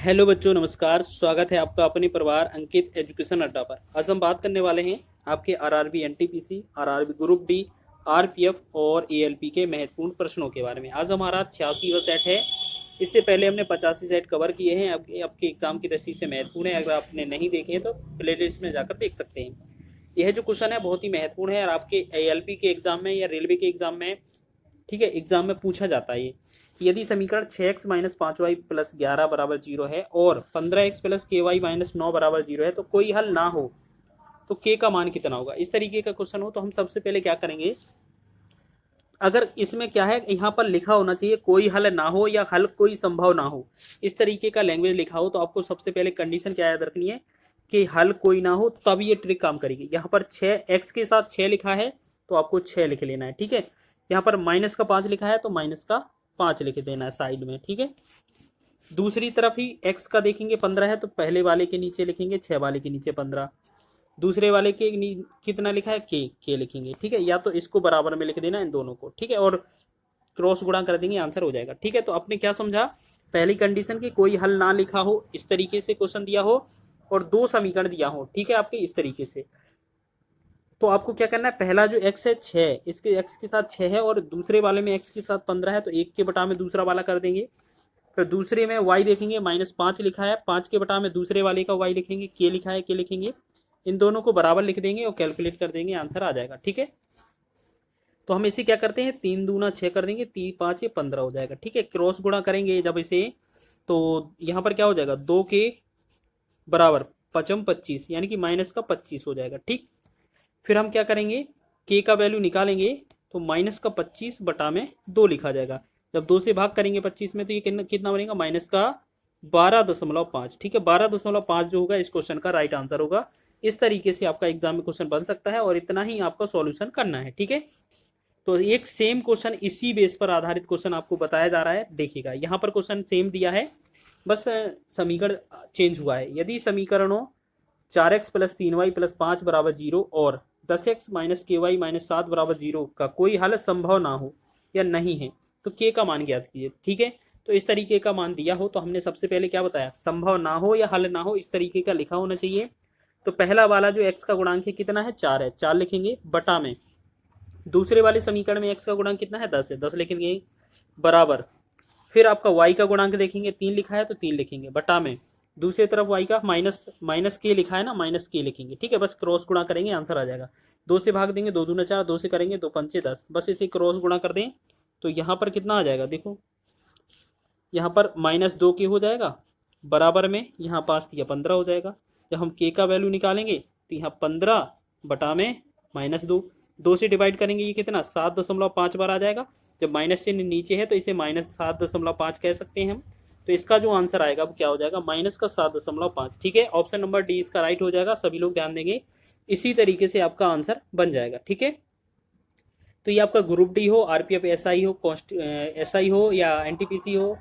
Hello बच्चों, नमस्कार। स्वागत है आपका अपने परिवार अंकित एजुकेशन अड्डा पर। आज हम बात करने वाले हैं आपके RRB NTPC, RRB group D, RPF और एएलपी के महत्वपूर्ण प्रश्नों के बारे में। आज हमारा 86वां सेट है। इससे पहले हमने 85 सेट कवर किए हैं। आपके एग्जाम की दृष्टि से महत्वपूर्ण है। अगर आपने नहीं देखे हैं तो प्ले लिस्ट में जाकर देख सकते हैं। यह जो क्वेश्चन है बहुत ही महत्वपूर्ण है और आपके एएलपी के एग्जाम में या रेलवे के एग्जाम में, ठीक है, एग्जाम में पूछा जाता है। यदि समीकरण 6x माइनस 5y प्लस 11 बराबर 0 है और 15x प्लस ky माइनस 9 बराबर 0 है तो कोई हल ना हो तो k का मान कितना होगा। इस तरीके का क्वेश्चन हो तो हम सबसे पहले क्या करेंगे, अगर इसमें क्या है, यहाँ पर लिखा होना चाहिए कोई हल ना हो या हल कोई संभव ना हो। इस तरीके का लैंग्वेज लिखा हो तो आपको सबसे पहले कंडीशन क्या याद रखनी है कि हल कोई ना हो, तब ये ट्रिक काम करेगी। यहाँ पर 6x के साथ 6 लिखा है तो आपको 6 लिख लेना है, ठीक है। यहाँ पर माइनस का 5 लिखा है तो माइनस का 5 लिख देना है साइड में, ठीक है। दूसरी तरफ ही x का देखेंगे 15 है तो पहले वाले के नीचे लिखेंगे 6 वाले के नीचे 15, दूसरे वाले के कितना लिखा है k लिखेंगे, ठीक है। या तो इसको बराबर में लिख देना इन दोनों को, ठीक है, और क्रॉस गुणा कर देंगे, आंसर हो जाएगा, ठीक है। तो आपने क्या समझा, पहली कंडीशन की कोई हल ना लिखा हो, इस तरीके से क्वेश्चन दिया हो और दो समीकरण दिया हो, ठीक है, आपके इस तरीके से, तो आपको क्या करना है, पहला जो x है 6, इसके x के साथ 6 है और दूसरे वाले में x के साथ 15 है तो 1 के बटा में दूसरा वाला कर देंगे। फिर दूसरे में y देखेंगे माइनस 5 लिखा है, 5 के बटा में दूसरे वाले का y लिखेंगे, k लिखा है k लिखेंगे, इन दोनों को बराबर लिख देंगे और कैलकुलेट कर देंगे, आंसर आ जाएगा, ठीक है। तो हम इसे क्या करते हैं, 3 दूना 6 कर देंगे, 3 5 15 हो जाएगा, ठीक है। क्रॉस गुणा करेंगे जब इसे तो यहाँ पर क्या हो जाएगा, 2 के बराबर 5 25 यानी कि माइनस का 25 हो जाएगा, ठीक। फिर हम क्या करेंगे, k का वैल्यू निकालेंगे तो माइनस का 25 बटा में 2 लिखा जाएगा। जब 2 से भाग करेंगे 25 में तो ये कितना बनेगा, माइनस का 12.5, ठीक है। 12.5 जो होगा इस क्वेश्चन का राइट आंसर होगा। इस तरीके से आपका एग्जाम में क्वेश्चन बन सकता है और इतना ही आपका सॉल्यूशन करना है, ठीक है। तो एक सेम क्वेश्चन इसी बेस पर आधारित क्वेश्चन आपको बताया जा रहा है, देखिएगा यहाँ पर क्वेश्चन सेम दिया है, बस समीकरण चेंज हुआ है। यदि समीकरणों 4x प्लस 3y प्लस 5 बराबर 0 और 10x माइनस ky माइनस 7 बराबर 0 का कोई हल संभव ना हो या नहीं है तो k का मान ज्ञात कीजिए, ठीक है। तो इस तरीके का मान दिया हो तो हमने सबसे पहले क्या बताया, संभव ना हो या हल ना हो, इस तरीके का लिखा होना चाहिए। तो पहला वाला जो x का गुणांक है कितना है, 4 है, 4 लिखेंगे, बटा में दूसरे वाले समीकरण में x का गुणांक कितना है, 10 है, 10 लिखेंगे, बराबर। फिर आपका y का गुणांक देखेंगे 3 लिखा है तो 3 लिखेंगे, बटा में दूसरी तरफ y का माइनस के लिखा है ना, माइनस के लिखेंगे, ठीक है। बस क्रॉस गुणा करेंगे, आंसर आ जाएगा। 2 से भाग देंगे, 2 दूना 4, 2 से करेंगे 2 पंचे 10, बस इसे क्रॉस गुणा कर दें तो यहाँ पर कितना आ जाएगा, देखो यहाँ पर -2 के हो जाएगा, बराबर में यहाँ 5 दिया 15 हो जाएगा। जब हम k का वैल्यू निकालेंगे तो यहाँ 15 बटा में -2, 2 से डिवाइड करेंगे ये कितना 7.5 बार आ जाएगा। जब माइनस से नीचे है तो इसे -7.5 कह सकते हैं हम। तो इसका जो आंसर आएगा वो क्या हो जाएगा, माइनस का 7.5, ठीक है। ऑप्शन नंबर डी इसका राइट हो जाएगा, सभी लोग ध्यान देंगे। इसी तरीके से आपका आंसर बन जाएगा, ठीक है। तो ये आपका ग्रुप डी हो, आरपीएफ एसआई हो, एसआई हो या एनटीपीसी हो,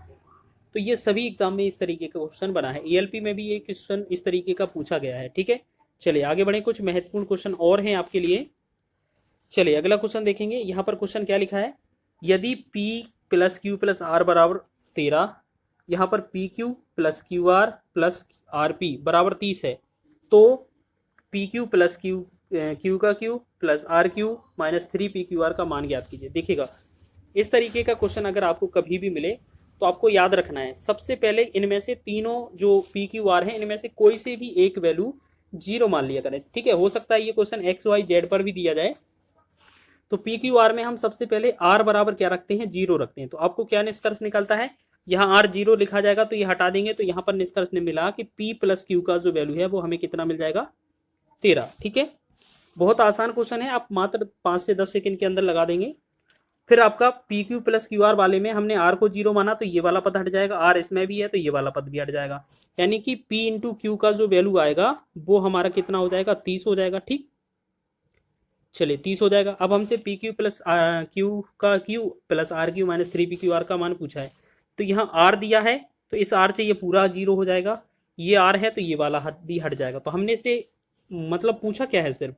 तो ये सभी एग्जाम में इस तरीके का क्वेश्चन बना है। ईएलपी में भी ये क्वेश्चन इस तरीके का पूछा गया है, ठीक है। चलिए आगे बढ़े, कुछ महत्वपूर्ण क्वेश्चन और हैं आपके लिए। चलिए अगला क्वेश्चन देखेंगे। यहाँ पर क्वेश्चन क्या लिखा है, यदि p plus Q plus R बराबर 13, यहाँ पर P Q plus Q R plus R P बराबर 30 है तो पी क्यू प्लस क्यू का Q plus R Q minus 3 P Q R का मान ज्ञात कीजिए। देखिएगा इस तरीके का क्वेश्चन अगर आपको कभी भी मिले तो आपको याद रखना है, सबसे पहले इनमें से तीनों जो पी क्यू आर है इनमें से कोई से भी एक वैल्यू 0 मान लिया करें, ठीक है। हो सकता है ये क्वेश्चन एक्स वाई जेड पर भी दिया जाए। तो पी क्यू आर में हम सबसे पहले आर बराबर क्या रखते हैं, 0 रखते हैं। तो आपको क्या निष्कर्ष निकलता है, यहाँ आर 0 लिखा जाएगा तो ये हटा देंगे तो यहाँ पर निष्कर्ष ने मिला कि p प्लस क्यू का जो वैल्यू है वो हमें कितना मिल जाएगा, 13, ठीक है। बहुत आसान क्वेश्चन है, आप मात्र 5 से 10 सेकंड के अंदर लगा देंगे। फिर आपका P Q plus Q are वाले में हमने आर को 0 माना तो ये वाला पद हट जाएगा, आर इसमें भी है तो ये वाला पद भी हट जाएगा, यानी कि p इंटू क्यू का जो वैल्यू आएगा वो हमारा कितना हो जाएगा, 30 हो जाएगा, ठीक। चलिए 30 हो जाएगा। अब हमसे पी क्यू प्लस क्यू का Q plus R Q minus 3 P Q R का मान पूछा है। तो यहाँ आर दिया है तो इस आर से ये पूरा 0 हो जाएगा, ये आर है तो ये वाला भी हट जाएगा। तो हमने से मतलब पूछा क्या है सिर्फ,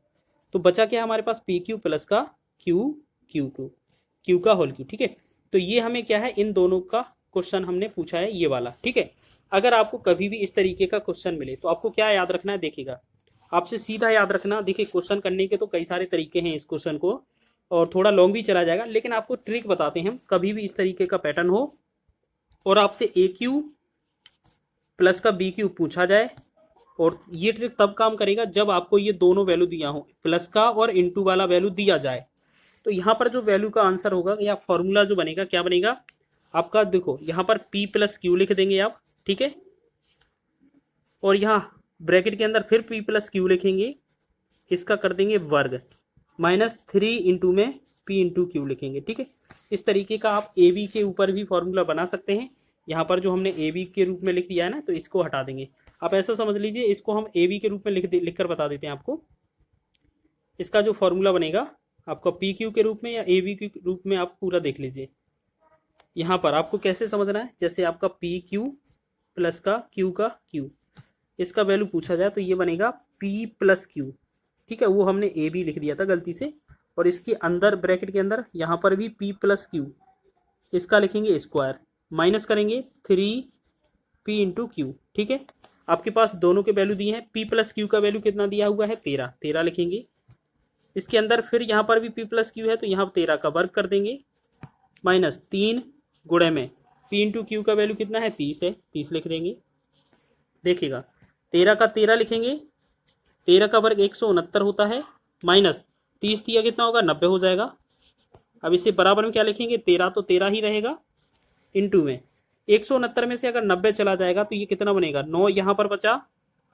तो बचा क्या हमारे पास, पी क्यू प्लस का क्यू क्यू का होल क्यू, ठीक है। तो ये हमें क्या है, इन दोनों का क्वेश्चन हमने पूछा है ये वाला, ठीक है। अगर आपको कभी भी इस तरीके का क्वेश्चन मिले तो आपको क्या याद रखना है, देखिएगा आपसे सीधा याद रखना। देखिए क्वेश्चन करने के तो कई सारे तरीके हैं इस क्वेश्चन को, और थोड़ा लॉन्ग भी चला जाएगा, लेकिन आपको ट्रिक बताते हैं हम। कभी भी इस तरीके का पैटर्न हो और आपसे ए क्यू प्लस का बी क्यू पूछा जाए, और ये ट्रिक तब काम करेगा जब आपको ये दोनों वैल्यू दिया हो, प्लस का और इनटू वाला वैल्यू दिया जाए। तो यहाँ पर जो वैल्यू का आंसर होगा या फॉर्मूला जो बनेगा, क्या बनेगा आपका, देखो यहाँ पर p प्लस क्यू लिख देंगे आप, ठीक है। और यहाँ ब्रैकेट के अंदर फिर p प्लस क्यू लिखेंगे, इसका कर देंगे वर्ग, -3 इंटू में p इंटू क्यू लिखेंगे, ठीक है। इस तरीके का आप ए बी के ऊपर भी फॉर्मूला बना सकते हैं। यहाँ पर जो हमने ए बी के रूप में लिख दिया है ना, तो इसको हटा देंगे। आप ऐसा समझ लीजिए, इसको हम ए बी के रूप में लिख कर बता देते हैं आपको। इसका जो फॉर्मूला बनेगा आपका पी क्यू के रूप में या ए बी के रूप में, आप पूरा देख लीजिए। यहाँ पर आपको कैसे समझना है, जैसे आपका पी क्यू प्लस का क्यू, इसका वैल्यू पूछा जाए तो ये बनेगा p प्लस क्यू, ठीक है। वो हमने ए बी लिख दिया था गलती से, और इसके अंदर ब्रैकेट के अंदर यहाँ पर भी p प्लस क्यू, इसका लिखेंगे स्क्वायर, माइनस करेंगे 3p इंटू क्यू, ठीक है। आपके पास दोनों के वैल्यू दिए हैं। p प्लस क्यू का वैल्यू कितना दिया हुआ है, 13 लिखेंगे। इसके अंदर फिर यहाँ पर भी p प्लस क्यू है, तो यहाँ 13 का वर्ग कर देंगे, -3 गुणे में p इंटू क्यू का वैल्यू कितना है, 30 है, 30 लिख देंगे। देखिएगा 13 का 13 लिखेंगे, 13 का वर्ग 169 होता है, माइनस 30 दिया कितना होगा, 90 हो जाएगा। अब इसे बराबर में क्या लिखेंगे, 13 तो 13 ही रहेगा, इंटू में 169 में से अगर 90 चला जाएगा तो ये कितना बनेगा, 9 यहाँ पर बचा,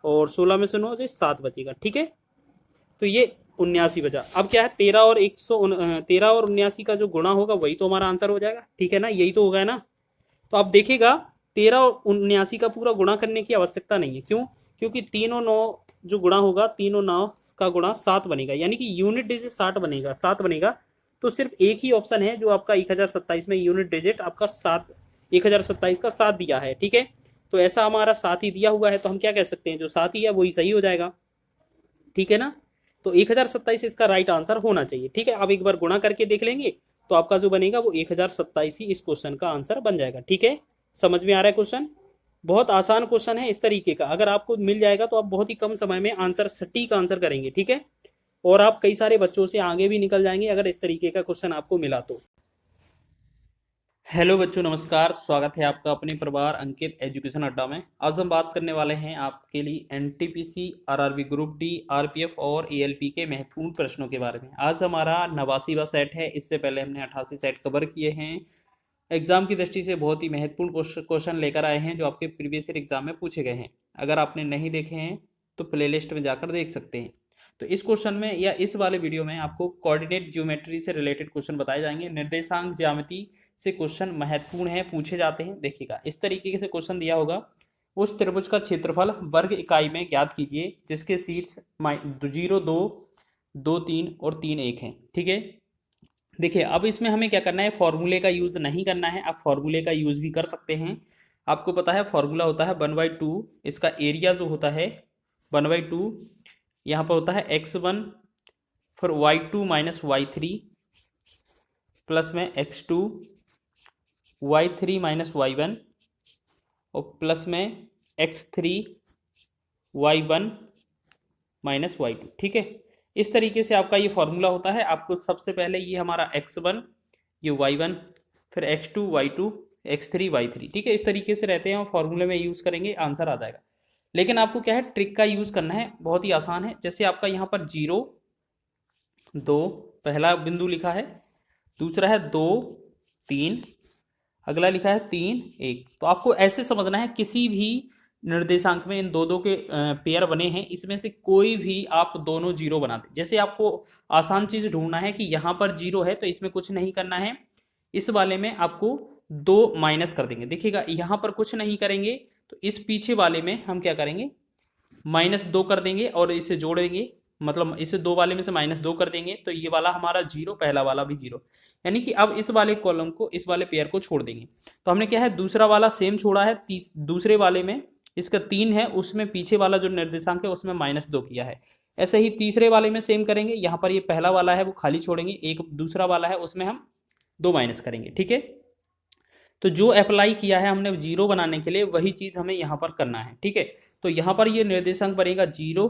और 16 में से 9 तो 7 बचेगा, ठीक है। तो ये 79 बचा। अब क्या है, 13 और 79 का जो गुणा होगा वही तो हमारा आंसर हो जाएगा, ठीक है ना, यही तो होगा ना। तो आप देखिएगा 13 और 79 का पूरा गुणा करने की आवश्यकता नहीं है। क्यों, क्योंकि 3 और 9 जो गुणा होगा, 3 और 9 का गुणा 7 बनेगा, यानी कि यूनिट डिजिट 7 बनेगा। तो सिर्फ एक ही ऑप्शन है जो आपका 1027 में यूनिट डिजिट आपका 1027 का 7 दिया है, ठीक है। तो ऐसा हमारा 7 ही दिया हुआ है, तो हम क्या कह सकते हैं, जो 7 ही है वही सही हो जाएगा, ठीक है ना। तो 1027 इसका राइट आंसर होना चाहिए, ठीक है। आप एक बार गुणा करके देख लेंगे तो आपका जो बनेगा वो 1027 ही इस क्वेश्चन का आंसर बन जाएगा, ठीक है। समझ में आ रहा है क्वेश्चन, बहुत आसान क्वेश्चन है इस तरीके का। अगर आपको मिल जाएगा तो आप बहुत ही कम समय में आंसर, सटीक आंसर करेंगे, ठीक है। और आप कई सारे बच्चों से आगे भी निकल जाएंगे अगर इस तरीके का क्वेश्चन आपको मिला तो। हेलो बच्चों, नमस्कार, स्वागत है आपका अपने परिवार अंकित एजुकेशन अड्डा में। आज हम बात करने वाले हैं आपके लिए NTPC, RRB group D, RPF और एएलपी के महत्वपूर्ण प्रश्नों के बारे में। आज हमारा 89वां सेट है। इससे पहले हमने 88 सेट कवर किए हैं। एग्जाम की दृष्टि से बहुत ही महत्वपूर्ण क्वेश्चन लेकर आए हैं जो आपके प्रीवियस ईयर एग्जाम में पूछे गए हैं। अगर आपने नहीं देखे हैं तो प्लेलिस्ट में जाकर देख सकते हैं। तो इस क्वेश्चन में या इस वाले वीडियो में आपको कोऑर्डिनेट ज्योमेट्री से रिलेटेड क्वेश्चन बताए जाएंगे। निर्देशांक ज्यामिति से क्वेश्चन महत्वपूर्ण है, पूछे जाते हैं। देखिएगा इस तरीके से क्वेश्चन दिया होगा, उस त्रिभुज का क्षेत्रफल वर्ग इकाई में ज्ञात कीजिए जिसके शीर्ष 0, 2, 2, 3 और 3, 1 है, ठीक है। देखिए अब इसमें हमें क्या करना है, फॉर्मूले का यूज़ नहीं करना है। आप फॉर्मूले का यूज़ भी कर सकते हैं। आपको पता है फॉर्मूला होता है 1/2, इसका एरिया जो होता है 1/2, यहाँ पर होता है x1 फिर y2 माइनस y3 प्लस में x2 y3 माइनस y1 और प्लस में x3 y1 माइनस y2, ठीक है। इस तरीके से आपका ये फॉर्मूला होता है। आपको सबसे पहले ये हमारा x1, ये y1, फिर x2 y2, x3 y3, ठीक है। इस तरीके से रहते हैं और फॉर्मूले में यूज़ करेंगे, आंसर आ जाएगा। लेकिन आपको क्या है, ट्रिक का यूज़ करना है, बहुत ही आसान है। जैसे आपका यहाँ पर 0, 2 पहला बिंदु लिखा है, दूसरा है 2, 3, अगला लिखा है 3, 1। तो आपको ऐसे समझना है, किसी भी निर्देशांक में इन दो के पेयर बने हैं, इसमें से कोई भी आप दोनों 0 बना दें। जैसे आपको आसान चीज़ ढूंढना है कि यहाँ पर 0 है तो इसमें कुछ नहीं करना है, इस वाले में आपको 2 माइनस कर देंगे। देखिएगा यहाँ पर कुछ नहीं करेंगे तो इस पीछे वाले में हम क्या करेंगे, -2 कर देंगे और इसे जोड़ देंगे, मतलब इसे 2 वाले में से -2 कर देंगे तो ये वाला हमारा 0, पहला वाला भी 0, यानी कि अब इस वाले कॉलम को, इस वाले पेयर को छोड़ देंगे। तो हमने क्या है, दूसरा वाला सेम छोड़ा है, दूसरे वाले में इसका 3 है, उसमें पीछे वाला जो निर्देशांक है उसमें -2 किया है। ऐसे ही तीसरे वाले में सेम करेंगे, यहाँ पर ये पहला वाला है वो खाली छोड़ेंगे, एक दूसरा वाला है उसमें हम 2 माइनस करेंगे, ठीक है। तो जो अप्लाई किया है हमने जीरो बनाने के लिए वही चीज़ हमें यहाँ पर करना है, ठीक है। तो यहाँ पर ये निर्देशांक बनेगा 0,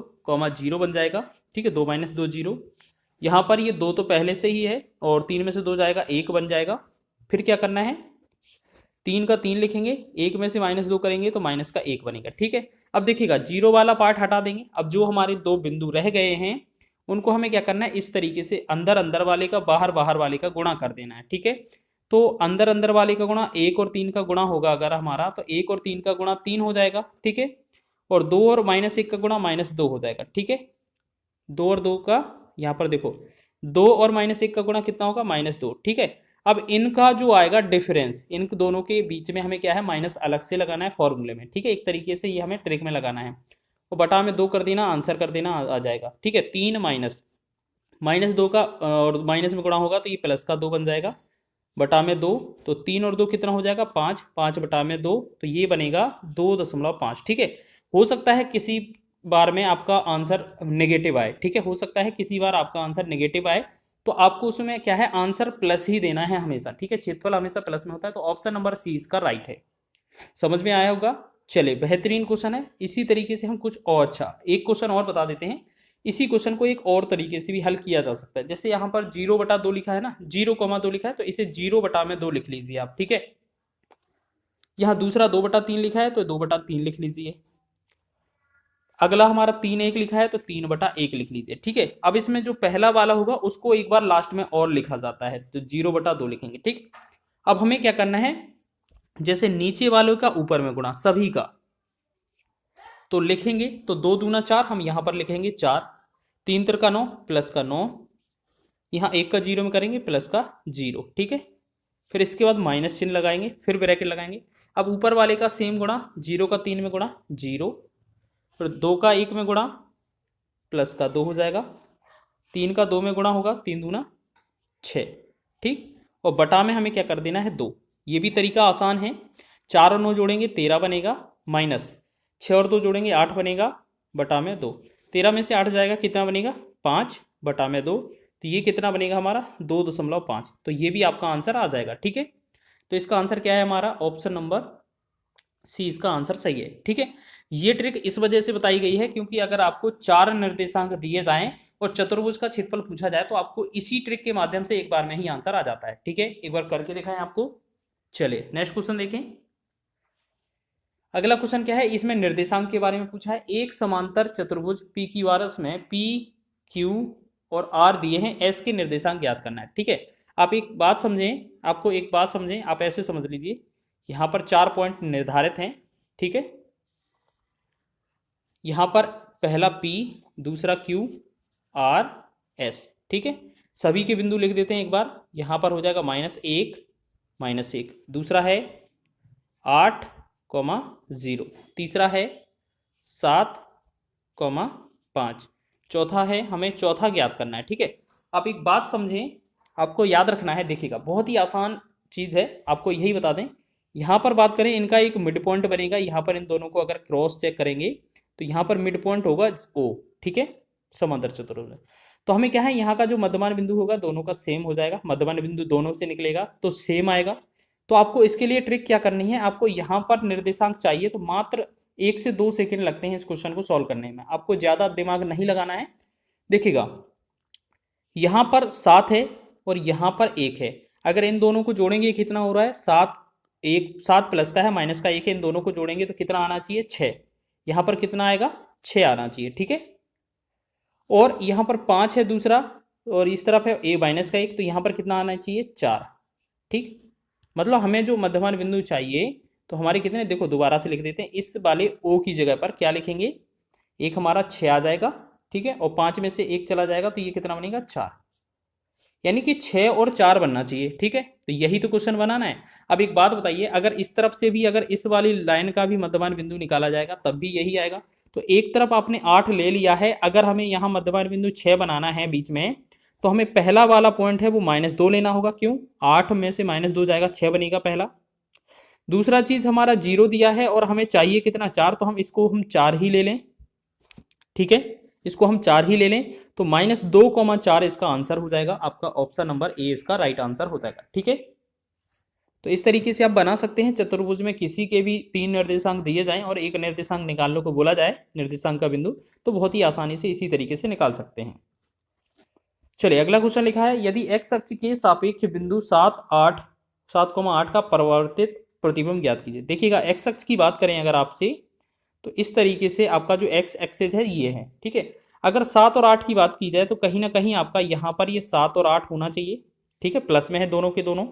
0 बन जाएगा, ठीक है, 2 - 2 0। यहाँ पर ये 2 तो पहले से ही है और 3 में से 2 जाएगा, 1 बन जाएगा। फिर क्या करना है, 3 का 3 लिखेंगे, 1 में से -2 करेंगे तो माइनस का 1 बनेगा, ठीक है। अब देखिएगा जीरो वाला पार्ट हटा देंगे। अब जो हमारे 2 बिंदु रह गए हैं उनको हमें क्या करना है, इस तरीके से अंदर अंदर वाले का बाहर बाहर वाले का गुणा कर देना है, ठीक है। तो अंदर अंदर वाले का गुणा 1 और 3 का गुणा होगा अगर हमारा, तो 1 और 3 का गुणा 3 हो जाएगा, ठीक है। और 2 और -1 का गुणा -2 हो जाएगा, ठीक है। 2 और 2 का, यहाँ पर देखो 2 और -1 का गुणा कितना होगा, -2, ठीक है। अब इनका जो आएगा डिफरेंस, इन दोनों के बीच में हमें क्या है, माइनस अलग से लगाना है फॉर्मूले में, ठीक है। एक तरीके से ये हमें ट्रिक में लगाना है। तो बटा में 2 कर देना, आंसर कर देना, आ जाएगा, ठीक है। 3 -2 का और माइनस में गुणा होगा तो ये प्लस का 2 बन जाएगा, बटा में 2। तो 3 और 2 कितना हो जाएगा, 5, 5 बटा में 2, तो ये बनेगा 2.5, ठीक है। हो सकता है किसी बार में आपका आंसर नेगेटिव आए, ठीक है, हो सकता है किसी बार आपका आंसर नेगेटिव आए, तो आपको उसमें क्या है, आंसर प्लस ही देना है हमेशा, ठीक है। क्षेत्रफल हमेशा प्लस में होता है, तो ऑप्शन नंबर सी इसका राइट है। समझ में आया होगा। चलिए, बेहतरीन क्वेश्चन है। इसी तरीके से हम कुछ और, अच्छा एक क्वेश्चन और बता देते हैं। इसी क्वेश्चन को एक और तरीके से भी हल किया जा सकता है। जैसे यहाँ पर 0/2 लिखा है ना, 0,2 लिखा है, तो इसे 0/2 लिख लीजिए आप, ठीक है। यहाँ दूसरा 2/3 लिखा है तो 2/3 लिख लीजिए। अगला हमारा 3(1) लिखा है तो 3/1 लिख लीजिए, ठीक है। अब इसमें जो पहला वाला होगा उसको एक बार लास्ट में और लिखा जाता है, तो 0/2 लिखेंगे, ठीक। अब हमें क्या करना है, जैसे नीचे वालों का ऊपर में गुणा सभी का, तो लिखेंगे तो 2 दूना 4, हम यहां पर लिखेंगे 4, 3 तिरका 9, प्लस का 9, यहाँ 1 का 0 में करेंगे प्लस का 0, ठीक है। फिर इसके बाद माइनस चिन्ह लगाएंगे, फिर ब्रैकेट लगाएंगे। अब ऊपर वाले का सेम गुणा, 0 का 3 में गुणा 0, फिर 2 का 1 में गुणा प्लस का 2 हो जाएगा, 3 का 2 में गुणा होगा, 3 दूना 6, ठीक। और बटा में हमें क्या कर देना है, 2। ये भी तरीका आसान है। 4 और 9 जोड़ेंगे 13 बनेगा, माइनस 6 और 2 जोड़ेंगे 8 बनेगा, बटा में 2। 13 में से 8 जाएगा, कितना बनेगा, 5 बटा में 2, तो ये कितना बनेगा हमारा, 2.5। तो ये भी आपका आंसर आ जाएगा, ठीक है। तो इसका आंसर क्या है हमारा, ऑप्शन नंबर सी इसका आंसर सही है, ठीक है। ये ट्रिक इस वजह से बताई गई है क्योंकि अगर आपको 4 निर्देशांक दिए जाएं और चतुर्भुज का क्षेत्रफल पूछा जाए तो आपको इसी ट्रिक के माध्यम से एक बार में ही आंसर आ जाता है, ठीक है। एक बार करके दिखाएं आपको। चलिए नेक्स्ट क्वेश्चन देखें। अगला क्वेश्चन क्या है, इसमें निर्देशांक के बारे में पूछा है। एक समांतर चतुर्भुज पी क्यू आर एस में पी क्यू और आर दिए हैं, एस के निर्देशांक ज्ञात करना है, ठीक है। आप एक बात समझें, आपको एक बात समझें, आप ऐसे समझ लीजिए, यहां पर 4 पॉइंट निर्धारित हैं, ठीक है। यहां पर पहला P, दूसरा Q, R, S, ठीक है। सभी के बिंदु लिख देते हैं एक बार। यहां पर हो जाएगा -1, -1, दूसरा है 8, 0, तीसरा है 7, 5, चौथा है, हमें चौथा ज्ञात करना है, ठीक है। आप एक बात समझें, आपको याद रखना है, देखिएगा बहुत ही आसान चीज़ है, आपको यही बता दें। यहाँ पर बात करें, इनका एक मिड पॉइंट बनेगा, यहाँ पर इन दोनों को अगर क्रॉस चेक करेंगे तो यहाँ पर मिड पॉइंट होगा O, ठीक है, समांतर चतुर्भुज। तो हमें क्या है, यहाँ का जो मध्यमान बिंदु होगा दोनों का सेम हो जाएगा, मध्यमान बिंदु दोनों से निकलेगा तो सेम आएगा। तो आपको इसके लिए ट्रिक क्या करनी है, आपको यहाँ पर निर्देशांक चाहिए तो मात्र 1 से 2 सेकंड लगते हैं इस क्वेश्चन को सॉल्व करने में, आपको ज़्यादा दिमाग नहीं लगाना है। देखिएगा यहाँ पर 7 है और यहाँ पर 1 है, अगर इन दोनों को जोड़ेंगे कितना हो रहा है, 7 प्लस का है, माइनस का 1 है, इन दोनों को जोड़ेंगे तो कितना आना चाहिए, 6। यहाँ पर कितना आएगा, 6 आना चाहिए, ठीक है। और यहाँ पर 5 है दूसरा, और इस तरफ है A माइनस का 1, तो यहाँ पर कितना आना चाहिए, 4, ठीक। मतलब हमें जो मध्यमान बिंदु चाहिए तो हमारे कितने, देखो दोबारा से लिख देते हैं, इस वाले O की जगह पर क्या लिखेंगे, एक हमारा 6 आ जाएगा, ठीक है, और 5 में से 1 चला जाएगा तो ये कितना बनेगा, 4, यानी कि 6 और 4 बनना चाहिए, ठीक है। तो यही तो क्वेश्चन बनाना है। अब एक बात बताइए, अगर इस तरफ से भी अगर इस वाली लाइन का भी मध्यमान बिंदु निकाला जाएगा तब भी यही आएगा। तो एक तरफ आपने 8 ले लिया है, अगर हमें यहाँ मध्यमान बिंदु 6 बनाना है बीच में, तो हमें पहला वाला पॉइंट है वो -2 लेना होगा, क्यों, 8 में से -2 जाएगा, 6 बनेगा पहला। दूसरा चीज हमारा 0 दिया है और हमें चाहिए कितना, 4, तो हम इसको 4 ही ले लें, ठीक है, इसको हम 4 ही ले लें, तो -2, 4 इसका आंसर हो जाएगा, आपका ऑप्शन नंबर ए इसका राइट आंसर हो जाएगा, ठीक है। तो इस तरीके से आप बना सकते हैं। चतुर्भुज में किसी के भी 3 निर्देशांक दिए जाएं और एक निर्देशांक निकालने को बोला जाए, निर्देशांक का बिंदु, तो बहुत ही आसानी से इसी तरीके से निकाल सकते हैं। चलिए अगला क्वेश्चन लिखा है, यदि एक्स अक्ष के सापेक्ष बिंदु 7,8 का परिवर्तित प्रतिबिंब ज्ञात कीजिए। देखिएगा एक्स अक्ष की बात करें अगर आपसे, तो इस तरीके से आपका जो एक्स एक्सिस है ये है, ठीक है। अगर 7 और 8 की बात की जाए तो कहीं ना कहीं आपका यहाँ पर ये 7 और 8 होना चाहिए, ठीक है, प्लस में है दोनों के दोनों।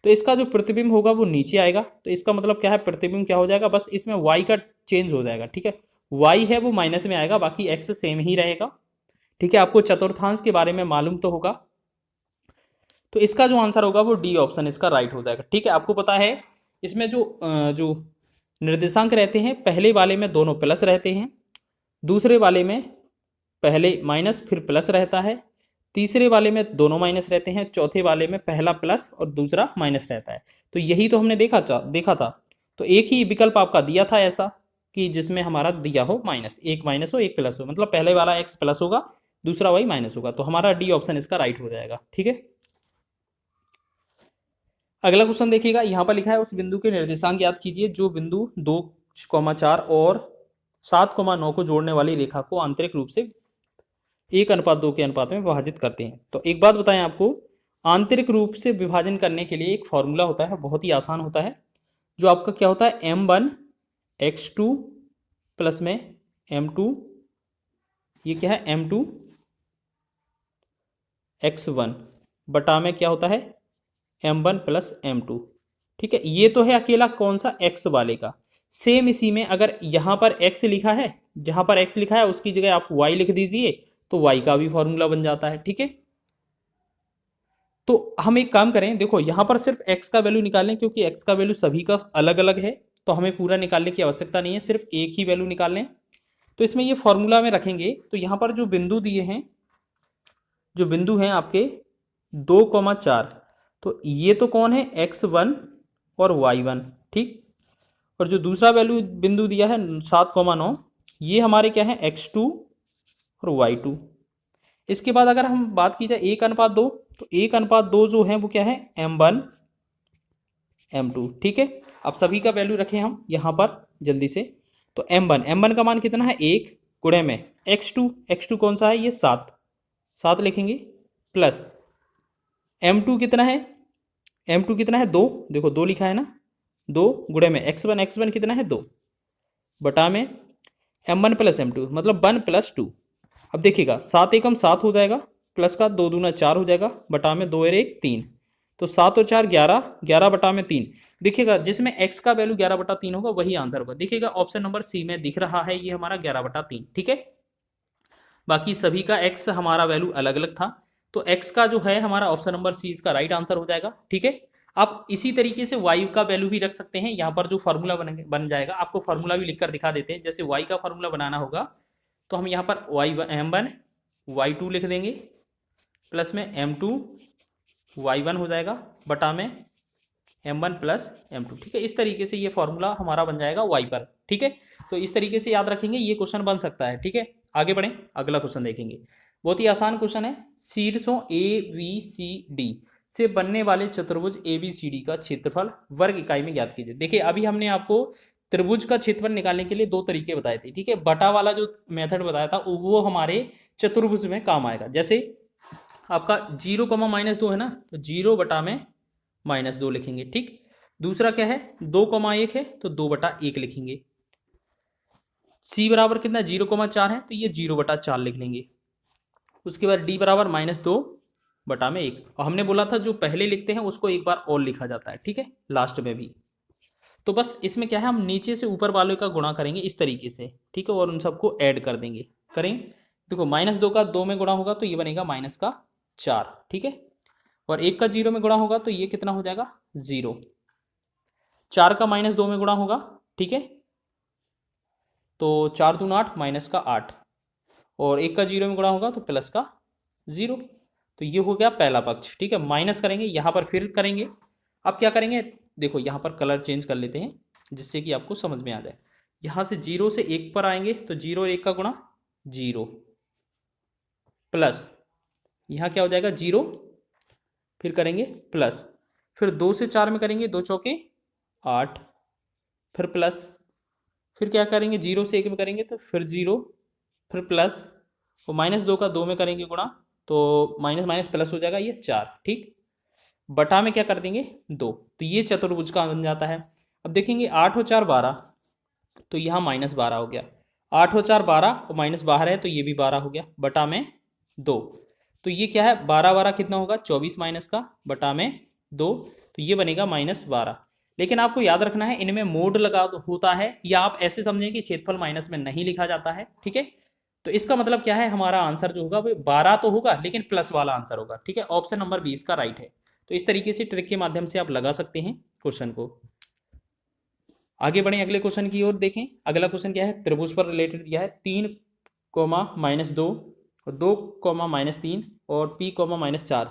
तो इसका जो प्रतिबिंब होगा वो नीचे आएगा, तो इसका मतलब क्या है, प्रतिबिंब क्या हो जाएगा, बस इसमें वाई का चेंज हो जाएगा, ठीक है। वाई है वो माइनस में आएगा, बाकी एक्स सेम ही रहेगा, ठीक है। आपको चतुर्थांश के बारे में मालूम तो होगा, तो इसका जो आंसर होगा वो डी ऑप्शन इसका राइट हो जाएगा, ठीक है। आपको पता है इसमें जो निर्देशांक रहते हैं, पहले वाले में दोनों प्लस रहते हैं, दूसरे वाले में पहले माइनस फिर प्लस रहता है, तीसरे वाले में दोनों माइनस रहते हैं, चौथे वाले में पहला प्लस और दूसरा माइनस रहता है। तो यही तो हमने देखा था। तो एक ही विकल्प आपका दिया था ऐसा कि जिसमें हमारा दिया हो माइनस, एक माइनस हो एक प्लस हो, मतलब पहले वाला एक्स प्लस होगा, दूसरा वाई माइनस होगा, तो हमारा डी ऑप्शन इसका राइट हो जाएगा, ठीक है। अगला क्वेश्चन देखिएगा, यहाँ पर लिखा है उस बिंदु के निर्देशांक ज्ञात कीजिए जो बिंदु 2,4 और 7,9 को जोड़ने वाली रेखा को आंतरिक रूप से 1:2 के अनुपात में विभाजित करते हैं। तो एक बात बताएं आपको, आंतरिक रूप से विभाजन करने के लिए एक फॉर्मूला होता है, बहुत ही आसान होता है, जो आपका क्या होता है, m1x2 प्लस में m2, ये क्या है m2x1 बटा में क्या होता है m1 प्लस m2, ठीक है। ये तो है अकेला कौन सा, x वाले का। सेम इसी में अगर यहाँ पर x लिखा है, जहां पर x लिखा है उसकी जगह आप y लिख दीजिए, तो y का भी फॉर्मूला बन जाता है, ठीक है। तो हम एक काम करें, देखो यहां पर सिर्फ x का वैल्यू निकालें, क्योंकि x का वैल्यू सभी का अलग अलग है, तो हमें पूरा निकालने की आवश्यकता नहीं है, सिर्फ एक ही वैल्यू निकाल लें। तो इसमें ये फॉर्मूला में रखेंगे, तो यहाँ पर जो बिंदु दिए हैं, जो बिंदु हैं आपके 2,4, तो ये तो कौन है, x1 और y1, ठीक। और जो दूसरा वैल्यू बिंदु दिया है 7,9, ये हमारे क्या है, x2 और y2। इसके बाद अगर हम बात की जाए 1:2, तो 1:2 जो है वो क्या है, m1 m2, ठीक है। अब सभी का वैल्यू रखें हम यहाँ पर जल्दी से, तो m1 का मान कितना है, 1 गुणे में x2 कौन सा है, ये 7 लिखेंगे, प्लस m2 कितना है 2, देखो 2 लिखा है ना, 2 गुणे में x1 कितना है 2, बटा में m1 प्लस m2 मतलब 1 प्लस 2। अब देखिएगा 7 एकम 7 हो जाएगा, प्लस का 2 दूना 4 हो जाएगा, बटा में 2 और 1 3, तो 7 और 4 11, 11 बटा में 3। देखिएगा जिसमें x का वैल्यू 11/3 होगा वही आंसर होगा। देखिएगा ऑप्शन नंबर सी में दिख रहा है ये हमारा 11/3, ठीक है। बाकी सभी का x हमारा वैल्यू अलग अलग था, तो x का जो है हमारा ऑप्शन नंबर सी इसका राइट आंसर हो जाएगा, ठीक है। आप इसी तरीके से y का वैल्यू भी रख सकते हैं, यहाँ पर जो फॉर्मूला बन जाएगा, आपको फॉर्मूला भी लिखकर दिखा देते हैं। जैसे y का फॉर्मूला बनाना होगा, तो हम यहाँ पर m1 y2 लिख देंगे, प्लस में m2 y1 हो जाएगा, बटा में m1 प्लस m2, ठीक है। इस तरीके से ये फॉर्मूला हमारा बन जाएगा y पर, ठीक है। तो इस तरीके से याद रखेंगे, ये क्वेश्चन बन सकता है, ठीक है। आगे बढ़ें, अगला क्वेश्चन देखेंगे, बहुत ही आसान क्वेश्चन है। शीर्षों ABCD से बनने वाले चतुर्भुज ABCD का क्षेत्रफल वर्ग इकाई में ज्ञात कीजिए। देखिए अभी हमने आपको त्रिभुज का क्षेत्रफल निकालने के लिए 2 तरीके बताए थे, ठीक है। बटा वाला जो मेथड बताया था वो हमारे चतुर्भुज में काम आएगा। जैसे आपका 0, -2 है ना, तो 0 बटा में -2 लिखेंगे, ठीक। दूसरा क्या है, 2,1 है, तो 2/1 लिखेंगे। C बराबर कितना, 0,4 है, तो ये 0/4 लिख लेंगे। उसके बाद D बराबर -2 बटा में 1, और हमने बोला था जो पहले लिखते हैं उसको एक बार और लिखा जाता है, ठीक है, लास्ट में भी। तो बस इसमें क्या है, हम नीचे से ऊपर वालों का गुणा करेंगे इस तरीके से, ठीक है, और उन सबको ऐड कर देंगे। करें, देखो -2 का 2 में गुणा होगा तो ये बनेगा -4, ठीक है, और 1 का 0 में गुणा होगा तो ये कितना हो जाएगा 0। 4 का -2 में गुणा होगा, ठीक है, तो 4 दूना 8 -8, और 1 का 0 में गुणा होगा तो प्लस का 0। तो ये हो गया पहला पक्ष, ठीक है। माइनस करेंगे, यहाँ पर फिर करेंगे। अब क्या करेंगे, देखो यहाँ पर कलर चेंज कर लेते हैं जिससे कि आपको समझ में आ जाए। यहाँ से 0 से 1 पर आएंगे, तो 0 और 1 का गुणा 0, प्लस यहाँ क्या हो जाएगा 0, फिर करेंगे प्लस, फिर 2 से 4 में करेंगे, 2 चौके 8, फिर प्लस, फिर क्या करेंगे 0 से 1 में करेंगे तो फिर 0, फिर प्लस, और -2 का 2 में करेंगे गुणा तो माइनस माइनस प्लस हो जाएगा ये 4, ठीक। बटा में क्या कर देंगे 2, तो ये चतुर्भुज का बन जाता है। अब देखेंगे 8 और 4 12, तो यहाँ -12 हो गया। 8 और 4 12 और माइनस बाहर है तो ये भी 12 हो गया, बटा में 2। तो ये क्या है 12 12 कितना होगा 24 माइनस का बटा में 2, तो ये बनेगा -12। लेकिन आपको याद रखना है इनमें मोड लगा होता है, या आप ऐसे समझें कि क्षेत्रफल माइनस में नहीं लिखा जाता है, ठीक है। तो इसका मतलब क्या है, हमारा आंसर जो होगा वो 12 तो होगा लेकिन प्लस वाला आंसर होगा, ठीक है। ऑप्शन नंबर 20 का राइट है। तो इस तरीके से ट्रिक के माध्यम से आप लगा सकते हैं क्वेश्चन को। आगे बढ़े अगले क्वेश्चन की ओर देखें। अगला क्वेश्चन क्या है, त्रिभुज पर रिलेटेड दिया है 3, -2 और 2, -3 और P, -4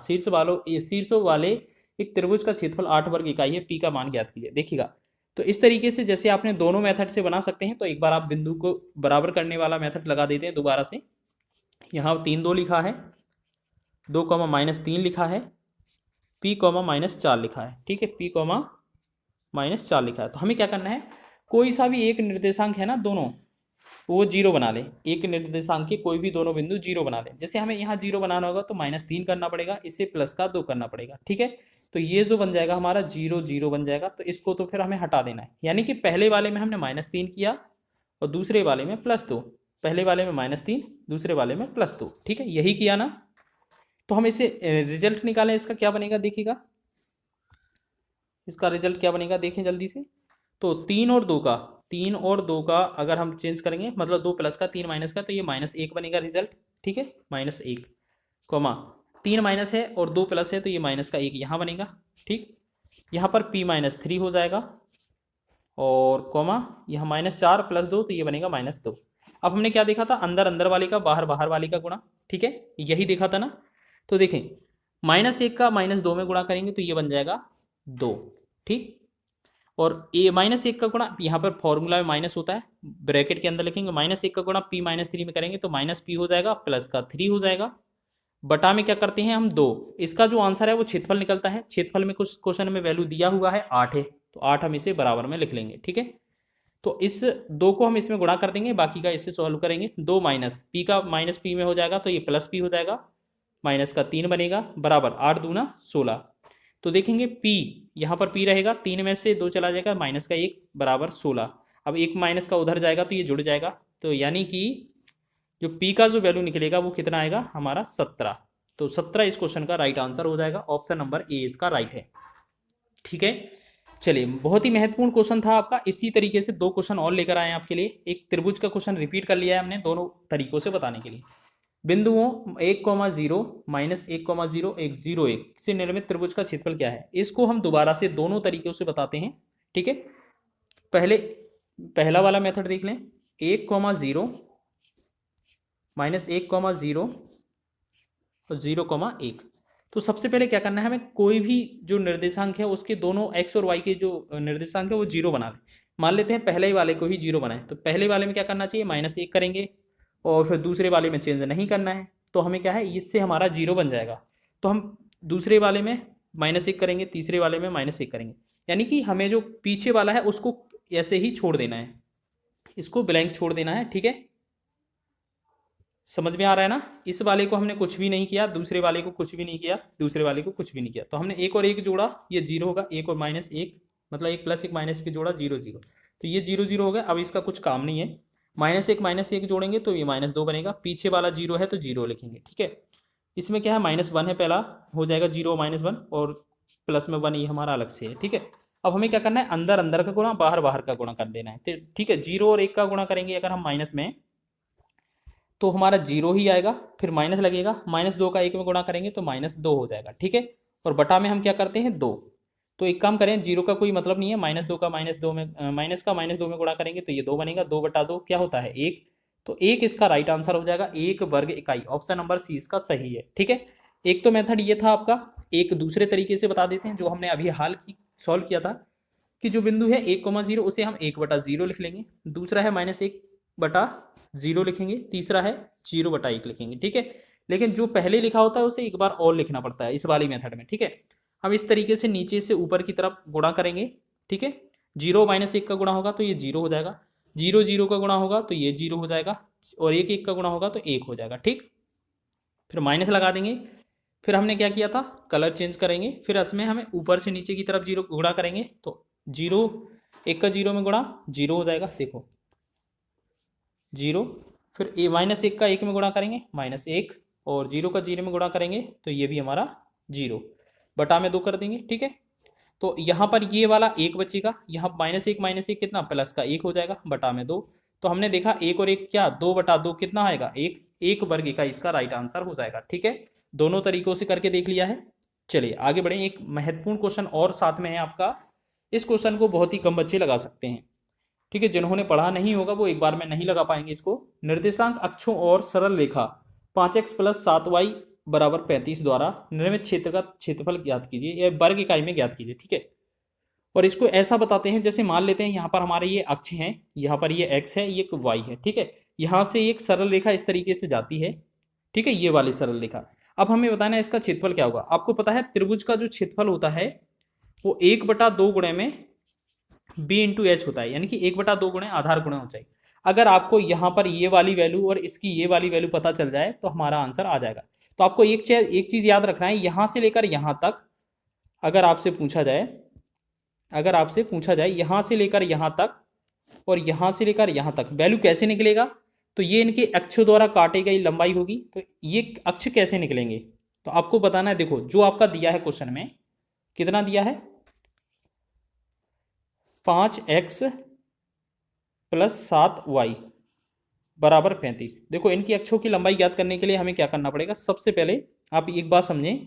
शीर्षों वाले एक त्रिभुज का क्षेत्रफल 8 वर्ग इकाई है, P का मान ज्ञात कीजिए। देखिएगा तो इस तरीके से जैसे आपने दोनों मेथड से बना सकते हैं, तो एक बार आप बिंदु को बराबर करने वाला मेथड लगा देते हैं दोबारा से। यहाँ 3 2 लिखा है, 2, -3 लिखा है, P, -4 लिखा है, ठीक है। P, -4 लिखा है। तो हमें क्या करना है, कोई सा भी एक निर्देशांक है ना दोनों, वो 0 बना ले। एक निर्देशांक के कोई भी दोनों बिंदु 0 बना ले। जैसे हमें यहाँ 0 बनाना होगा तो -3 करना पड़ेगा, इसे प्लस का 2 करना पड़ेगा, ठीक है। तो ये जो बन जाएगा हमारा 0 0 बन जाएगा, तो इसको तो फिर हमें हटा देना है। यानी कि पहले वाले में हमने -3 किया और दूसरे वाले में +2, पहले वाले में -3 दूसरे वाले में +2, ठीक है, यही किया ना। तो हम इसे रिजल्ट निकालें, इसका क्या बनेगा देखिएगा, इसका रिजल्ट क्या बनेगा देखें जल्दी से। तो 3 और 2 का अगर हम चेंज करेंगे, मतलब 2 प्लस का 3 माइनस का, तो ये -1 बनेगा रिजल्ट, ठीक है। -1 कॉमा 3 माइनस है और 2 प्लस है तो ये माइनस का 1 यहाँ बनेगा, ठीक। यहाँ पर P -3 हो जाएगा और कॉमा यहाँ -4 + 2 तो ये बनेगा -2। अब हमने क्या देखा था, अंदर अंदर वाले का बाहर बाहर वाले का गुणा, ठीक है, यही देखा था ना। तो देखें -1 का -2 में गुणा करेंगे तो ये बन जाएगा 2, ठीक। और -1 का गुणा, यहाँ पर फॉर्मूला में माइनस होता है, ब्रैकेट के अंदर लिखेंगे -1 का गुणा P -3 में करेंगे तो -P हो जाएगा, प्लस का 3 हो जाएगा, बटा में क्या करते हैं हम 2। इसका जो आंसर है वो क्षेत्रफल निकलता है। क्षेत्रफल में कुछ क्वेश्चन में वैल्यू दिया हुआ है 8 है, तो 8 हम इसे बराबर में लिख लेंगे, ठीक है। तो इस 2 को हम इसमें गुणा कर देंगे, बाकी का इससे सॉल्व करेंगे। 2 माइनस P का -P में हो जाएगा तो ये +P हो जाएगा, माइनस का 3 बनेगा, बराबर 8 दूना 16। तो देखेंगे P, यहाँ पर P रहेगा, 3 में से 2 चला जाएगा, माइनस का 1 बराबर 16। अब 1 माइनस का उधर जाएगा तो ये जुड़ जाएगा, तो यानी कि जो P का जो वैल्यू निकलेगा वो कितना आएगा हमारा 17। तो 17 इस क्वेश्चन का राइट आंसर हो जाएगा। ऑप्शन नंबर ए इसका राइट है, ठीक है। चलिए, बहुत ही महत्वपूर्ण क्वेश्चन था आपका। इसी तरीके से 2 क्वेश्चन और लेकर आए आपके लिए। एक त्रिभुज का क्वेश्चन रिपीट कर लिया है हमने दोनों तरीकों से बताने के लिए। बिंदुओं 1, 0, -1, 0, 1, 0, 1 से निर्मित त्रिभुज का क्षेत्रफल क्या है, इसको हम दोबारा से दोनों तरीकों से बताते हैं, ठीक है। पहला वाला मेथड देख लें, 1, 0, -1, 0 और 0, 1। तो सबसे पहले क्या करना है, हमें कोई भी जो निर्देशांक है उसके दोनों x और y के जो निर्देशांक है वो 0 बना लें। मान लेते हैं पहले वाले को ही 0 बनाएं, तो पहले वाले में क्या करना चाहिए, -1 करेंगे और फिर दूसरे वाले में चेंज नहीं करना है, तो हमें क्या है, इससे हमारा 0 बन जाएगा। तो हम दूसरे वाले में -1 करेंगे, तीसरे वाले में -1 करेंगे, यानी कि हमें जो पीछे वाला है उसको ऐसे ही छोड़ देना है, इसको ब्लैंक छोड़ देना है, ठीक है। समझ में आ रहा है ना। इस वाले को हमने कुछ भी नहीं किया, दूसरे वाले को कुछ भी नहीं किया, दूसरे वाले को कुछ भी नहीं किया, तो हमने 1 और 1 जोड़ा, ये 0 होगा, 1 और -1 मतलब 1 + 1 -1 जोड़ा 0 0, तो ये 0 0 हो गया। अब इसका कुछ काम नहीं है, -1 -1 जोड़ेंगे तो ये -2 बनेगा, पीछे वाला 0 है तो 0 लिखेंगे, ठीक है। इसमें क्या है, -1 है, पहला हो जाएगा 0 -1 और प्लस में 1 ये हमारा अलग से है, ठीक है। अब हमें क्या करना है, अंदर अंदर का गुणा बाहर बाहर का गुणा कर देना है, ठीक है। 0 और 1 का गुणा करेंगे अगर हम माइनस में, तो हमारा 0 ही आएगा, फिर माइनस लगेगा, -2 का 1 में गुणा करेंगे तो -2 हो जाएगा, ठीक है। और बटा में हम क्या करते हैं 2, तो एक काम करें, 0 का कोई मतलब नहीं है, -2 का -2 में माइनस का -2 में गुणा करेंगे तो ये 2 बनेगा, 2 बटा 2 क्या होता है 1, तो 1 इसका राइट आंसर हो जाएगा, 1 वर्ग इकाई। ऑप्शन नंबर सी इसका सही है, ठीक है। एक तो मेथड ये था आपका, एक दूसरे तरीके से बता देते हैं जो हमने अभी हाल की सॉल्व किया था, कि जो बिंदु है 1, 0 उसे हम 1/0 लिख लेंगे, दूसरा है -1/0 लिखेंगे, तीसरा है 0/1 लिखेंगे, ठीक है। लेकिन जो पहले लिखा होता है उसे एक बार और लिखना पड़ता है इस वाली मेथड में, ठीक है। हम इस तरीके से नीचे से ऊपर की तरफ गुणा करेंगे, ठीक है। 0 माइनस 1 का गुणा होगा तो ये 0 हो जाएगा, 0 0 का गुणा होगा तो ये 0 हो जाएगा, और 1 1 का गुणा होगा तो 1 हो जाएगा, ठीक। फिर माइनस लगा देंगे, फिर हमने क्या किया था, कलर चेंज करेंगे, फिर इसमें हमें ऊपर से नीचे की तरफ 0 गुणा करेंगे तो 0 1 का 0 में गुणा 0 हो जाएगा, देखो 0, फिर ए माइनस 1 का 1 में गुणा करेंगे -1, और 0 का 0 में गुणा करेंगे तो ये भी हमारा 0, बटा में 2 कर देंगे, ठीक है। तो यहाँ पर ये वाला 1 बचेगा, यहाँ -1 कितना प्लस का 1 हो जाएगा, बटा में 2। तो हमने देखा 1 और 1 क्या, 2/2 कितना आएगा, 1, 1 वर्ग का इसका राइट आंसर हो जाएगा, ठीक है। दोनों तरीकों से करके देख लिया है। चलिए आगे बढ़े, एक महत्वपूर्ण क्वेश्चन और साथ में है आपका। इस क्वेश्चन को बहुत ही कम बच्चे लगा सकते हैं, ठीक है। जिन्होंने पढ़ा नहीं होगा वो एक बार में नहीं लगा पाएंगे इसको। निर्देशांक अक्षों और सरल रेखा 5x + 7y = 35 द्वारा निर्मित क्षेत्र का क्षेत्रफल ज्ञात कीजिए, या वर्ग इकाई में ज्ञात कीजिए, ठीक है। और इसको ऐसा बताते हैं, जैसे मान लेते हैं यहाँ पर हमारे ये अक्ष हैं, यहाँ पर ये x है, ये y है, ठीक है। यहाँ से एक सरल रेखा इस तरीके से जाती है, ठीक है, ये वाली सरल रेखा। अब हमें बताना है इसका क्षेत्रफल क्या होगा। आपको पता है त्रिभुज का जो क्षेत्रफल होता है वो 1/2 गुणे में b इंटू एच होता है, यानी कि 1/2 गुणे आधार गुणे ऊंचाई। अगर आपको यहाँ पर ये वाली वैल्यू और इसकी ये वाली वैल्यू पता चल जाए तो हमारा आंसर आ जाएगा। तो आपको एक चीज याद रखना है, यहाँ से लेकर यहाँ तक अगर आपसे पूछा जाए यहाँ से लेकर यहाँ तक और यहाँ से लेकर यहाँ तक वैल्यू कैसे निकलेगा, तो ये इनके अक्षों द्वारा काटी गई लंबाई होगी, तो ये अक्ष कैसे निकलेंगे तो आपको बताना है। देखो जो आपका दिया है क्वेश्चन में, कितना दिया है, 5x + 7y = 35। देखो इनकी अक्षों की लंबाई ज्ञात करने के लिए हमें क्या करना पड़ेगा। सबसे पहले आप एक बात समझें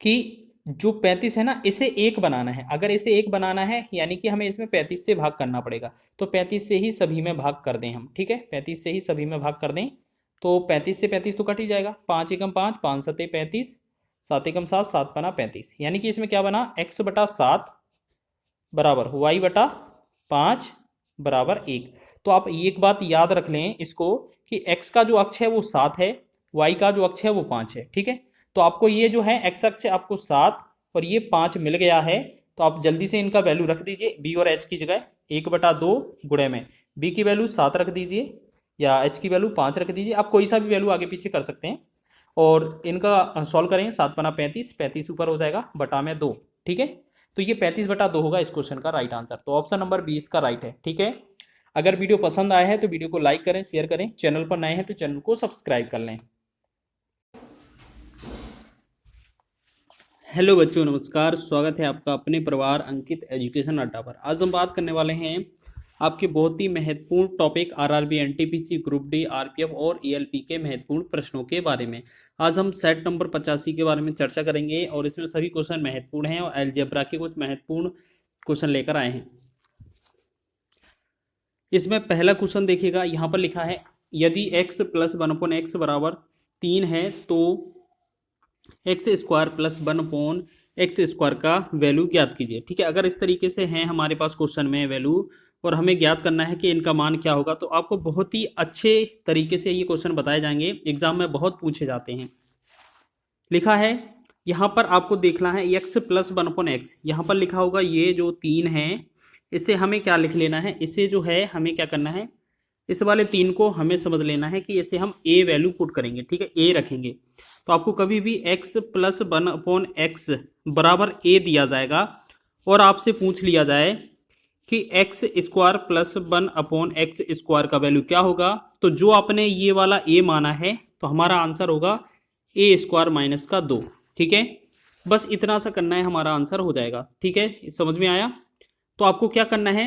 कि जो 35 है ना, इसे 1 बनाना है। अगर इसे 1 बनाना है यानी कि हमें इसमें 35 से भाग करना पड़ेगा, तो 35 से ही सभी में भाग कर दें हम, ठीक है। 35 से ही सभी में भाग कर दें तो 35 से 35 तो कट ही जाएगा, 5 एकम 5, 5 सते 35, 7 एकम 7, 7 पना 35, यानी कि इसमें क्या बना, x/7 बराबर y/5 बराबर 1। तो आप एक बात याद रख लें इसको कि x का जो अक्ष है वो 7 है, y का जो अक्ष है वो 5 है, ठीक है। तो आपको ये जो है x अक्ष आपको 7 और ये 5 मिल गया है, तो आप जल्दी से इनका वैल्यू रख दीजिए b और h की जगह। 1/2 गुणे में b की वैल्यू 7 रख दीजिए या h की वैल्यू 5 रख दीजिए, आप कोई सा भी वैल्यू आगे पीछे कर सकते हैं। और इनका सॉल्व करें, 7 पना 35, 35 ऊपर हो जाएगा, बटा में 2, ठीक है। तो ये 35/2 होगा इस क्वेश्चन का राइट आंसर। तो ऑप्शन नंबर 20 का राइट है, ठीक है। अगर वीडियो पसंद आया है तो वीडियो को लाइक करें, शेयर करें, चैनल पर नए हैं तो चैनल को सब्सक्राइब कर लें। हेलो बच्चों, नमस्कार, स्वागत है आपका अपने परिवार अंकित एजुकेशन अड्डा पर। आज हम बात करने वाले हैं आपके बहुत ही महत्वपूर्ण topic RRB, NTPC, group D, RPF और ईएलपी के महत्वपूर्ण प्रश्नों के बारे में। आज हम सेट नंबर 85 के बारे में चर्चा करेंगे और इसमें सभी क्वेश्चन महत्वपूर्ण हैं और अलजेब्रा के कुछ महत्वपूर्ण क्वेश्चन लेकर आए हैं। इसमें पहला क्वेश्चन देखिएगा, यहाँ पर लिखा है यदि x + 1/x = 3 है तो x² + 1/x² का वैल्यू ज्ञात कीजिए, ठीक है। अगर इस तरीके से है हमारे पास क्वेश्चन में वैल्यू और हमें ज्ञात करना है कि इनका मान क्या होगा, तो आपको बहुत ही अच्छे तरीके से ये क्वेश्चन बताए जाएंगे, एग्जाम में बहुत पूछे जाते हैं। लिखा है यहाँ पर आपको देखना है x + 1/x, यहाँ पर लिखा होगा ये जो 3 है इसे हमें क्या लिख लेना है, इसे जो है हमें क्या करना है, इस वाले 3 को हमें समझ लेना है कि इसे हम a वैल्यू पुट करेंगे, ठीक है, a रखेंगे। तो आपको कभी भी x + 1/x बराबर a दिया जाएगा और आपसे पूछ लिया जाए कि x² + 1/x² का वैल्यू क्या होगा, तो जो आपने ये वाला a माना है तो हमारा आंसर होगा a² - 2, ठीक है। बस इतना सा करना है, हमारा आंसर हो जाएगा, ठीक है। समझ में आया। तो आपको क्या करना है,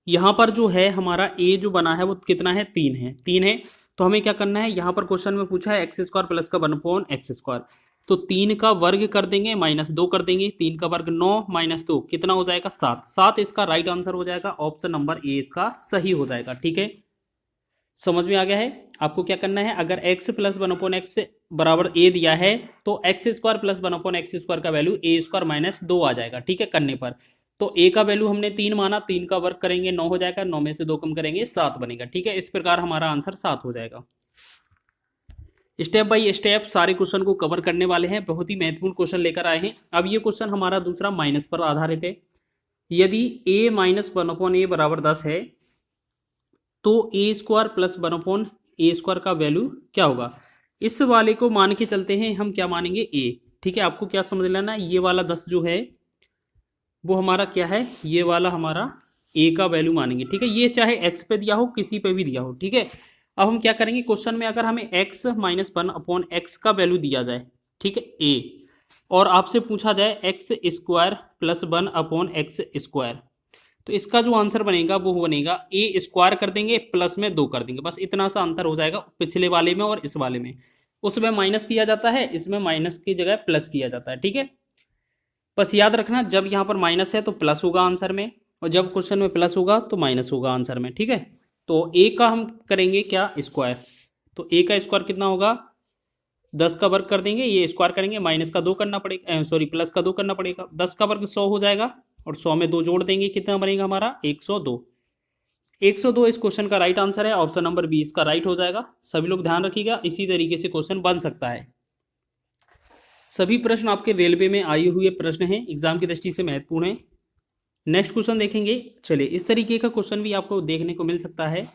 यहाँ पर जो है हमारा a जो बना है वो कितना है, 3 है। तो हमें क्या करना है, यहाँ पर क्वेश्चन में पूछा है x² + 1/x², तो 3 का वर्ग कर देंगे, -2 कर देंगे, 3 का वर्ग 9 - 2 कितना हो जाएगा, 7 इसका राइट आंसर हो जाएगा। ऑप्शन नंबर ए इसका सही हो जाएगा, ठीक है। समझ में आ गया है। आपको क्या करना है, अगर x + 1/x बराबर a दिया है तो x² + 1/x² का वैल्यू a² - 2 आ जाएगा, ठीक है, करने पर। तो a का वैल्यू हमने 3 माना, 3 का वर्ग करेंगे 9 हो जाएगा, 9 में से 2 कम करेंगे 7 बनेगा, ठीक है। इस प्रकार हमारा आंसर 7 हो जाएगा। स्टेप बाय स्टेप सारे क्वेश्चन को कवर करने वाले हैं, बहुत ही महत्वपूर्ण क्वेश्चन लेकर आए हैं। अब ये क्वेश्चन हमारा दूसरा माइनस पर आधारित है। यदि a माइनस 1/a बराबर 10 है तो a square plus 1/a square का वैल्यू क्या होगा। इस वाले को मान के चलते हैं, हम क्या मानेंगे a। ठीक है, आपको क्या समझ लेना है, ये वाला 10 जो है वो हमारा क्या है, ये वाला हमारा a का वैल्यू मानेंगे। ठीक है, ये चाहे x पे दिया हो किसी पे भी दिया हो। ठीक है, अब हम क्या करेंगे, क्वेश्चन में अगर हमें x माइनस 1/x का वैल्यू दिया जाए, ठीक है a, और आपसे पूछा जाए x square plus 1/x square, तो इसका जो आंसर बनेगा वो बनेगा a स्क्वायर कर देंगे प्लस में 2 कर देंगे, बस इतना सा अंतर हो जाएगा पिछले वाले में और इस वाले में। उसमें माइनस किया जाता है, इसमें माइनस की जगह प्लस किया जाता है। ठीक है, बस याद रखना जब यहाँ पर माइनस है तो प्लस होगा आंसर में, और जब क्वेश्चन में प्लस होगा तो माइनस होगा आंसर में। ठीक है, तो ए का हम करेंगे क्या, स्क्वायर। तो ए का स्क्वायर कितना होगा, 10 का वर्ग कर देंगे, ये स्क्वायर करेंगे, माइनस का 2 करना पड़ेगा, सॉरी प्लस का 2 करना पड़ेगा। 10 का वर्ग 100 हो जाएगा, और 100 में 2 जोड़ देंगे, कितना बनेगा हमारा 102। 102 इस क्वेश्चन का राइट आंसर है, ऑप्शन नंबर 20 का राइट हो जाएगा। सभी लोग ध्यान रखिएगा, इसी तरीके से क्वेश्चन बन सकता है। सभी प्रश्न आपके रेलवे में आए हुए प्रश्न हैं, एग्जाम की दृष्टि से महत्वपूर्ण है। नेक्स्ट क्वेश्चन देखेंगे। चलिए, इस तरीके का क्वेश्चन भी आपको देखने को मिल सकता है।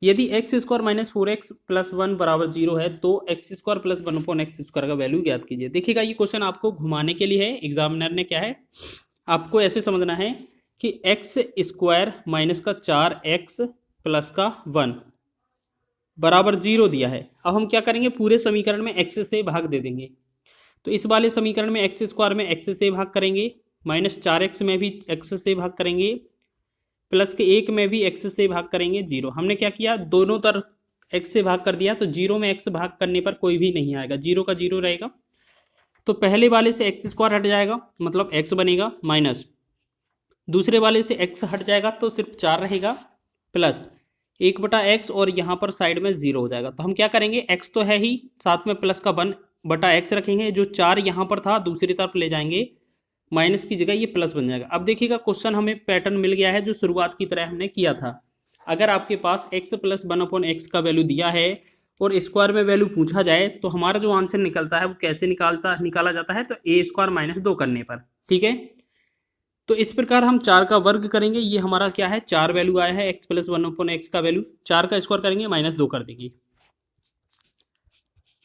यदि x square minus 4x plus 1 बराबर 0 है तो x square plus 1/x square का वैल्यू ज्ञात कीजिए। देखिएगा, ये क्वेश्चन आपको घुमाने के लिए है, एग्जामिनर ने क्या है आपको ऐसे समझना है कि एक्स स्क्वायर माइनस का 4x प्लस का 1 बराबर 0 दिया है। अब हम क्या करेंगे, पूरे समीकरण में x से भाग दे देंगे। तो इस वाले समीकरण में एक्स स्क्वायर में x से भाग करेंगे, माइनस 4x में भी x से भाग करेंगे, प्लस के 1 में भी x से भाग करेंगे 0। हमने क्या किया, दोनों तरफ x से भाग कर दिया, तो 0 में x भाग करने पर कोई भी नहीं आएगा, 0 का 0 रहेगा। तो पहले वाले से एक्स स्क्वायर हट जाएगा, मतलब x बनेगा, माइनस दूसरे वाले से x हट जाएगा तो सिर्फ 4 रहेगा, प्लस 1/x, और यहाँ पर साइड में 0 हो जाएगा। तो हम क्या करेंगे, x तो है ही, साथ में प्लस का 1/x रखेंगे, जो 4 यहाँ पर था दूसरी तरफ ले जाएंगे, माइनस की जगह ये प्लस बन जाएगा। अब देखिएगा, क्वेश्चन हमें पैटर्न मिल गया है जो शुरुआत की तरह हमने किया था। अगर आपके पास x प्लस 1/x का वैल्यू दिया है और स्क्वायर में वैल्यू पूछा जाए तो हमारा जो आंसर निकलता है वो कैसे निकाला जाता है, तो a स्क्वायर माइनस 2 करने पर। ठीक है, तो इस प्रकार हम 4 का वर्ग करेंगे, ये हमारा क्या है, 4 वैल्यू आया है, x प्लस 1/x का वैल्यू, 4 का स्क्वायर करेंगे माइनस 2 कर देंगे,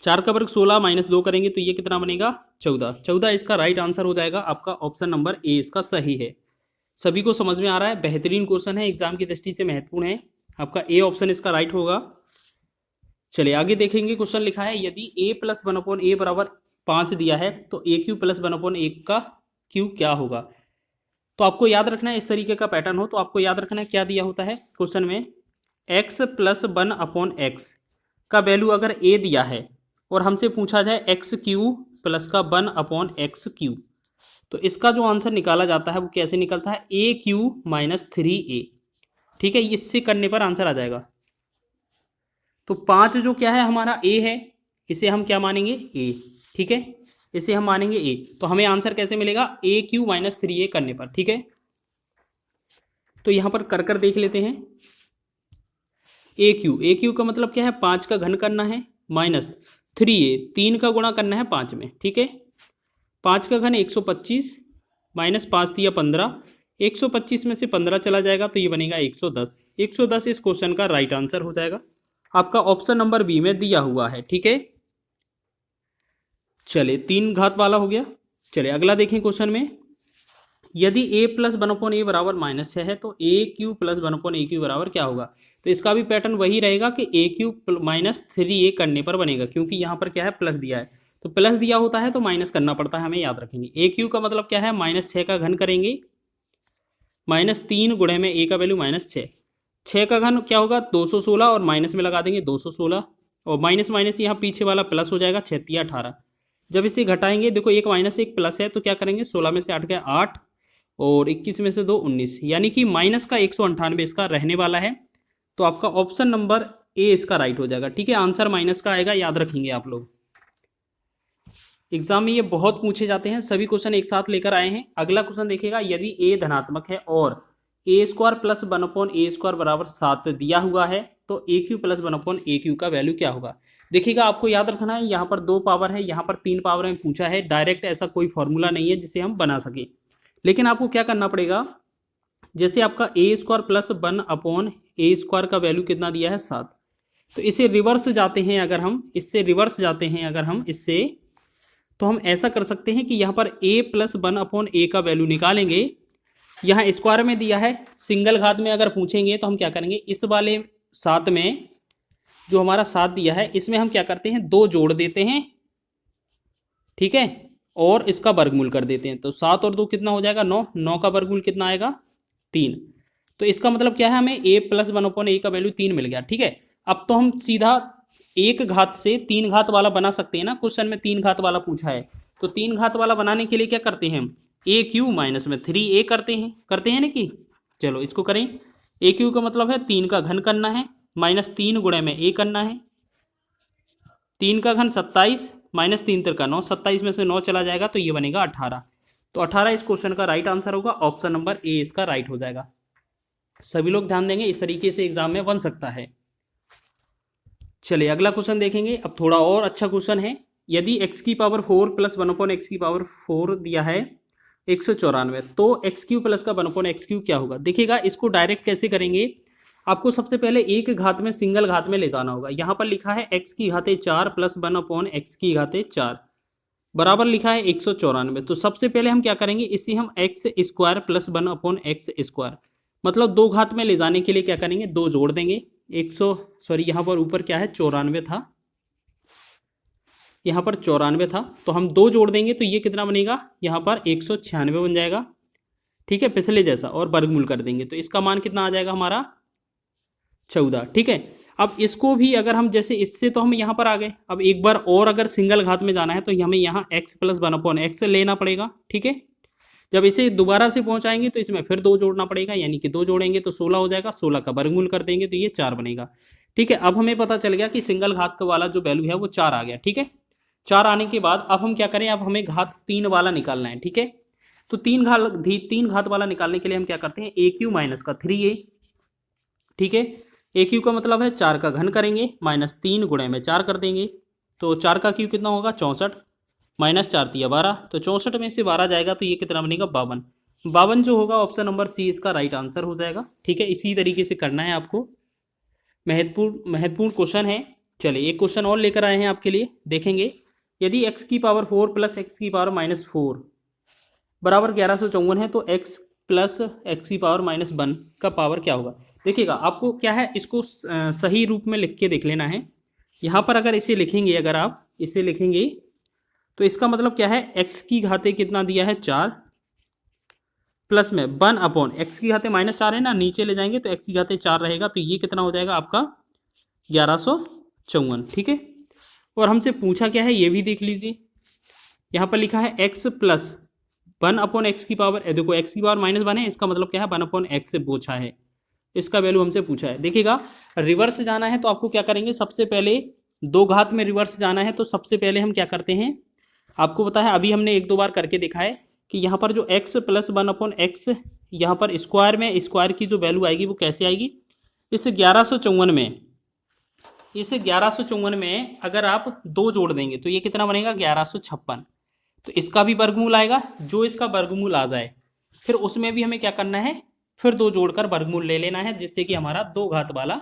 4 का वर्ग 16 माइनस 2 करेंगे तो ये कितना बनेगा 14। 14 इसका राइट आंसर हो जाएगा, आपका ऑप्शन नंबर ए इसका सही है। सभी को समझ में आ रहा है, बेहतरीन क्वेश्चन है, एग्जाम की दृष्टि से महत्वपूर्ण है, आपका ए ऑप्शन इसका राइट होगा। चलिए आगे देखेंगे, क्वेश्चन लिखा है यदि a प्लस 1/a बराबर 5 दिया है तो a क्यू प्लस 1/a का क्यू क्या होगा। तो आपको याद रखना है, इस तरीके का पैटर्न हो तो आपको याद रखना है क्या दिया होता है क्वेश्चन में, x प्लस 1/x का वैल्यू अगर a दिया है और हमसे पूछा जाए एक्स क्यू प्लस का 1/x क्यू, तो इसका जो आंसर निकाला जाता है वो कैसे निकलता है, ए क्यू माइनस 3a। ठीक है, इससे करने पर आंसर आ जाएगा। तो 5 जो क्या है हमारा a है, इसे हम क्या मानेंगे a। ठीक है, इसे हम मानेंगे a, तो हमें आंसर कैसे मिलेगा, ए क्यू माइनस 3a करने पर। ठीक है, तो यहां पर कर देख लेते हैं, ए क्यू का मतलब क्या है, 5 का घन करना है, माइनस 3a 3 का गुणा करना है 5 में। ठीक है, 5 का घन 125, माइनस 5 दिया 15, 125 में से 15 चला जाएगा तो ये बनेगा 110। 110 इस क्वेश्चन का राइट आंसर हो जाएगा, आपका ऑप्शन नंबर बी में दिया हुआ है। ठीक है, चलिए 3 घात वाला हो गया। चलिए अगला देखें, क्वेश्चन में यदि a प्लस 1/a बराबर माइनस 6 है तो a Q plus 1/a Q बराबर क्या होगा। तो इसका भी पैटर्न वही रहेगा कि a क्यू माइनस 3a करने पर बनेगा, क्योंकि यहाँ पर क्या है प्लस दिया है, तो प्लस दिया होता है तो माइनस करना पड़ता है, हमें याद रखेंगे। ए क्यू का मतलब क्या है, माइनस 6 का घन करेंगे, माइनस 3 गुणे में a का वैल्यू माइनस 6, 6 का घन क्या होगा 216, और माइनस में लगा देंगे 216, और माइनस माइनस यहाँ पीछे वाला प्लस हो जाएगा, 6 18। जब इसे घटाएंगे, देखो एक माइनस एक प्लस है, तो क्या करेंगे 16 में से 8 गया 8, और 21 में से 2 19, यानी कि माइनस का 198 इसका रहने वाला है। तो आपका ऑप्शन नंबर ए इसका राइट हो जाएगा। ठीक है, आंसर माइनस का आएगा, याद रखेंगे आप लोग, एग्जाम में ये बहुत पूछे जाते हैं, सभी क्वेश्चन एक साथ लेकर आए हैं। अगला क्वेश्चन देखिएगा, यदि a धनात्मक है और a square plus 1/a square बराबर 7 दिया हुआ है तो a Q plus 1/a Q का वैल्यू क्या होगा। देखिएगा आपको याद रखना है, यहाँ पर 2 पावर है, यहाँ पर 3 पावर में पूछा है। डायरेक्ट ऐसा कोई फॉर्मूला नहीं है जिसे हम बना सके, लेकिन आपको क्या करना पड़ेगा, जैसे आपका ए स्क्वायर प्लस 1/a² का वैल्यू कितना दिया है 7, तो इसे रिवर्स जाते हैं अगर हम, इससे रिवर्स जाते हैं अगर हम इससे, तो हम ऐसा कर सकते हैं कि यहाँ पर a प्लस 1/a का वैल्यू निकालेंगे। यहाँ स्क्वायर में दिया है, सिंगल घात में अगर पूछेंगे तो हम क्या करेंगे, इस वाले 7 में जो हमारा 7 दिया है इसमें हम क्या करते हैं, 2 जोड़ देते हैं, ठीक है, और इसका वर्गमूल कर देते हैं। तो 7 और 2 कितना हो जाएगा, 9, 9 का वर्गमूल कितना आएगा, 3। तो इसका मतलब क्या है, हमें a प्लस 1/a का वैल्यू 3 मिल गया, ठीक है। अब तो हम सीधा एक घात से 3 घात वाला बना सकते हैं ना, क्वेश्चन में 3 घात वाला पूछा है, तो 3 घात वाला बनाने के लिए क्या करते हैं हम, a³ माइनस में 3a करते हैं ना कि, चलो इसको करें। a³ का मतलब है 3 का घन करना है, माइनस 3 गुणे में a करना है, 3 का घन 27 माइनस 3 तिरका 9, 27 में से 9 चला जाएगा तो ये बनेगा 18। तो 18 इस क्वेश्चन का राइट आंसर होगा, ऑप्शन नंबर ए इसका राइट हो जाएगा। सभी लोग ध्यान देंगे, इस तरीके से एग्जाम में बन सकता है। चलिए अगला क्वेश्चन देखेंगे, अब थोड़ा और अच्छा क्वेश्चन है। यदि x⁴ प्लस 1/x⁴ दिया है 194, तो x³ प्लस का 1/x³ क्या होगा। देखिएगा इसको डायरेक्ट कैसे करेंगे, आपको सबसे पहले एक घात में सिंगल घात में ले जाना होगा। यहाँ पर लिखा है x⁴ प्लस 1/x⁴ बराबर लिखा है 194। तो सबसे पहले हम क्या करेंगे, इसे हम x² प्लस 1/x², मतलब 2 घात में ले जाने के लिए क्या करेंगे, 2 जोड़ देंगे। यहाँ पर ऊपर क्या है 94 था, यहाँ पर 94 था, तो हम 2 जोड़ देंगे तो ये कितना बनेगा, यहाँ पर 196 बन जाएगा, ठीक है, पिछले जैसा, और वर्गमूल कर देंगे तो इसका मान कितना आ जाएगा हमारा 14, ठीक है। अब इसको भी अगर हम, जैसे इससे तो हम यहाँ पर आ गए, अब एक बार और अगर सिंगल घात में जाना है तो हमें यहाँ x प्लस 1/x लेना पड़ेगा, ठीक है। जब इसे दोबारा से पहुंचाएंगे तो इसमें फिर 2 जोड़ना पड़ेगा, यानी कि 2 जोड़ेंगे तो 16 हो जाएगा, 16 का वर्गमूल कर देंगे तो ये 4 बनेगा, ठीक है। अब हमें पता चल गया कि सिंगल घात वाला जो वैल्यू है वो 4 आ गया, ठीक है। 4 आने के बाद अब हम क्या करें, अब हमें घात 3 वाला निकालना है, ठीक है। तो 3 घात वाला निकालने के लिए हम क्या करते हैं, a³ माइनस का 3a, ठीक है। a³ का मतलब है 4 का घन करेंगे, माइनस 3 गुणे में 4 कर देंगे, तो 4 का क्यूब कितना होगा 64, माइनस 4 × 12, तो 64 में से 12 जाएगा तो ये कितना बनेगा 52। 52 जो होगा ऑप्शन नंबर सी इसका राइट आंसर हो जाएगा, ठीक है। इसी तरीके से करना है आपको, महत्वपूर्ण क्वेश्चन है। चलिए एक क्वेश्चन और लेकर आए हैं आपके लिए, देखेंगे। यदि x⁴ प्लस x⁻⁴ बराबर 1154 है तो x प्लस x⁻⁻1 का पावर क्या होगा। देखिएगा आपको क्या है, इसको सही रूप में लिख के देख लेना है। यहाँ पर अगर इसे लिखेंगे, अगर आप इसे लिखेंगे तो इसका मतलब क्या है, x की घाते कितना दिया है 4, प्लस में 1/x की घाते -4 है ना, नीचे ले जाएंगे तो x की घाते 4 रहेगा, तो ये कितना हो जाएगा आपका 1154, ठीक है। और हमसे पूछा क्या है ये भी देख लीजिए, यहाँ पर लिखा है x प्लस 1/x की पावर, देखो x की पावर -1 है, इसका मतलब क्या है 1/x से पूछा है, इसका वैल्यू हमसे पूछा है। देखिएगा रिवर्स जाना है तो आपको क्या करेंगे, सबसे पहले 2 घात में रिवर्स जाना है तो सबसे पहले हम क्या करते हैं, आपको पता है अभी हमने 1-2 बार करके देखा है कि यहाँ पर जो x प्लस 1/x, यहाँ पर स्क्वायर में स्क्वायर की जो वैल्यू आएगी वो कैसे आएगी, इस 1154 में अगर आप 2 जोड़ देंगे तो ये कितना बनेगा 1156, तो इसका भी वर्गमूल आएगा, जो इसका वर्गमूल आ जाए फिर उसमें भी हमें क्या करना है, फिर 2 जोड़कर वर्गमूल ले लेना है, जिससे कि हमारा 2 घात वाला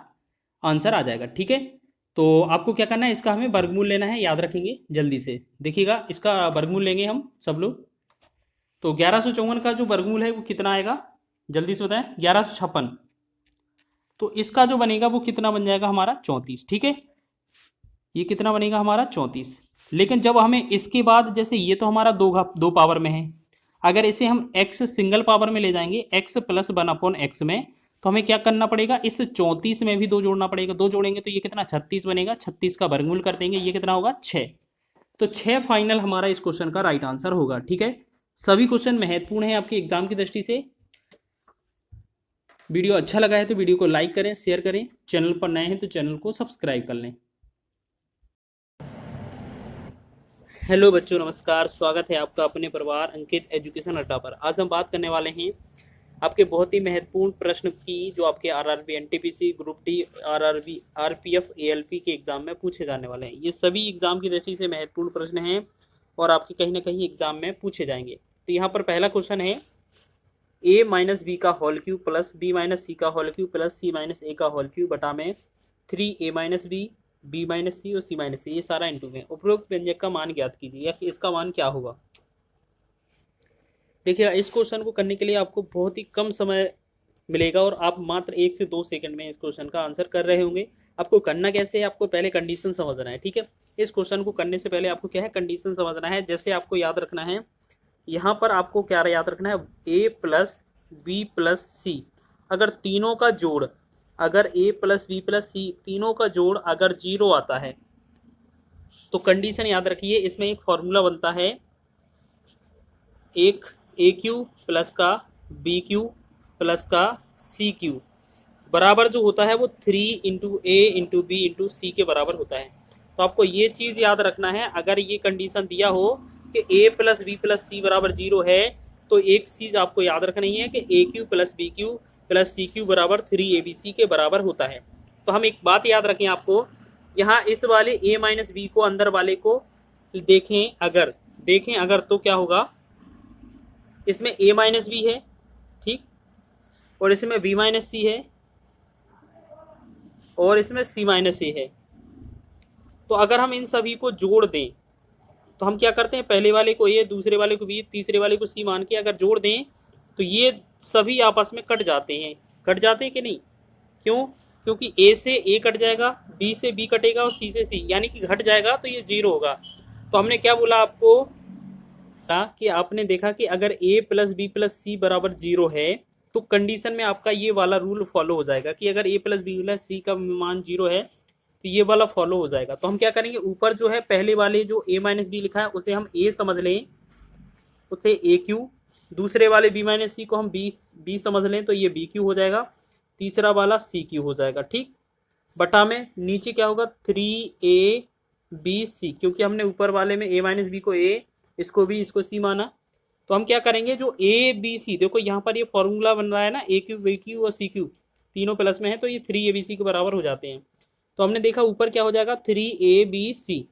आंसर आ जाएगा, ठीक है। तो आपको क्या करना है, इसका हमें वर्गमूल लेना है, याद रखेंगे जल्दी से। देखिएगा इसका वर्गमूल लेंगे हम सब लोग, तो 1154 का जो वर्गमूल है वो कितना आएगा, जल्दी से बताएं, 1156, तो इसका जो बनेगा वो कितना बन जाएगा हमारा 34, ठीक है। ये कितना बनेगा हमारा 34। लेकिन जब हमें इसके बाद, जैसे ये तो हमारा 2 पावर में है, अगर इसे हम x सिंगल पावर में ले जाएंगे, x प्लस 1/x में, तो हमें क्या करना पड़ेगा, इस 34 में भी 2 जोड़ना पड़ेगा, 2 जोड़ेंगे तो ये कितना 36 बनेगा, 36 का वर्गमूल कर देंगे, ये कितना होगा 6। तो 6 फाइनल हमारा इस क्वेश्चन का राइट आंसर होगा, ठीक है। सभी क्वेश्चन महत्वपूर्ण है आपके एग्जाम की दृष्टि से। वीडियो अच्छा लगा है तो वीडियो को लाइक करें, शेयर करें, चैनल पर नए हैं तो चैनल को सब्सक्राइब कर लें। हेलो बच्चों, नमस्कार, स्वागत है आपका अपने परिवार अंकित एजुकेशन अड्डा पर। आज हम बात करने वाले हैं आपके बहुत ही महत्वपूर्ण प्रश्न की जो आपके RRB NTPC group D RRB RPF ALP के एग्जाम में पूछे जाने वाले हैं। ये सभी एग्जाम की दृष्टि से महत्वपूर्ण प्रश्न हैं और आपके कहीं ना कहीं एग्जाम में पूछे जाएंगे। तो यहाँ पर पहला क्वेश्चन है a माइनस बी का whole cube plus B minus C का whole cube plus C minus A का होल क्यूब बटा में 3a माइनस बी माइनस सी और सी माइनस सी, ये सारा इंटू में उपरोक्त व्यंजक का मान ज्ञात कीजिए या इसका मान क्या होगा। देखिए इस क्वेश्चन को करने के लिए आपको बहुत ही कम समय मिलेगा और आप मात्र 1 से 2 सेकंड में इस क्वेश्चन का आंसर कर रहे होंगे। आपको करना कैसे है, आपको पहले कंडीशन समझना है। ठीक है, इस क्वेश्चन को करने से पहले आपको क्या है, कंडीशन समझना है। जैसे आपको याद रखना है, यहाँ पर आपको क्या याद रखना है, a प्लस बी प्लस सी अगर तीनों का जोड़, अगर a प्लस बी प्लस सी तीनों का जोड़ अगर 0 आता है तो कंडीशन याद रखिए, इसमें एक फॉर्मूला बनता है, एक ए क्यू प्लस का बी क्यू प्लस का सी क्यू बराबर जो होता है वो 3 इंटू ए इंटू बी इंटू सी के बराबर होता है। तो आपको ये चीज़ याद रखना है, अगर ये कंडीशन दिया हो कि A plus B plus C बराबर 0 है तो एक चीज़ आपको याद रखनी है कि A Q plus B Q plus C Q बराबर 3abc के बराबर होता है। तो हम एक बात याद रखें आपको, यहाँ इस वाले a माइनस बी को अंदर वाले को देखें अगर तो क्या होगा, इसमें a माइनस बी है, ठीक, और इसमें b माइनस सी है और इसमें c माइनस ए है। तो अगर हम इन सभी को जोड़ दें तो हम क्या करते हैं, पहले वाले को a, दूसरे वाले को b, तीसरे वाले को c मान के अगर जोड़ दें तो ये सभी आपस में कट जाते हैं कि नहीं, क्यों, क्योंकि a से a कट जाएगा, b से b कटेगा और c से c, यानी कि घट जाएगा तो ये 0 होगा। तो हमने क्या बोला आपको कि आपने देखा कि अगर a plus B plus C बराबर 0 है तो कंडीशन में आपका ये वाला रूल फॉलो हो जाएगा कि अगर a प्लस बी प्लस सी का मान 0 है तो ये वाला फॉलो हो जाएगा। तो हम क्या करेंगे, ऊपर जो है पहले वाले जो a माइनस बी लिखा है उसे हम a समझ लें, उसे ए क्यू, दूसरे वाले b माइनस सी को हम b समझ लें तो ये बी क्यू हो जाएगा, तीसरा वाला सी क्यू हो जाएगा, ठीक, बटा में नीचे क्या होगा 3abc, क्योंकि हमने ऊपर वाले में a माइनस बी को a, इसको भी, इसको सी माना। तो हम क्या करेंगे, जो ए बी सी, देखो यहाँ पर ये फॉर्मूला बन रहा है ना, ए क्यू बी क्यू और सी क्यू तीनों प्लस में है तो ये 3abc के बराबर हो जाते हैं। तो हमने देखा ऊपर क्या हो जाएगा 3abc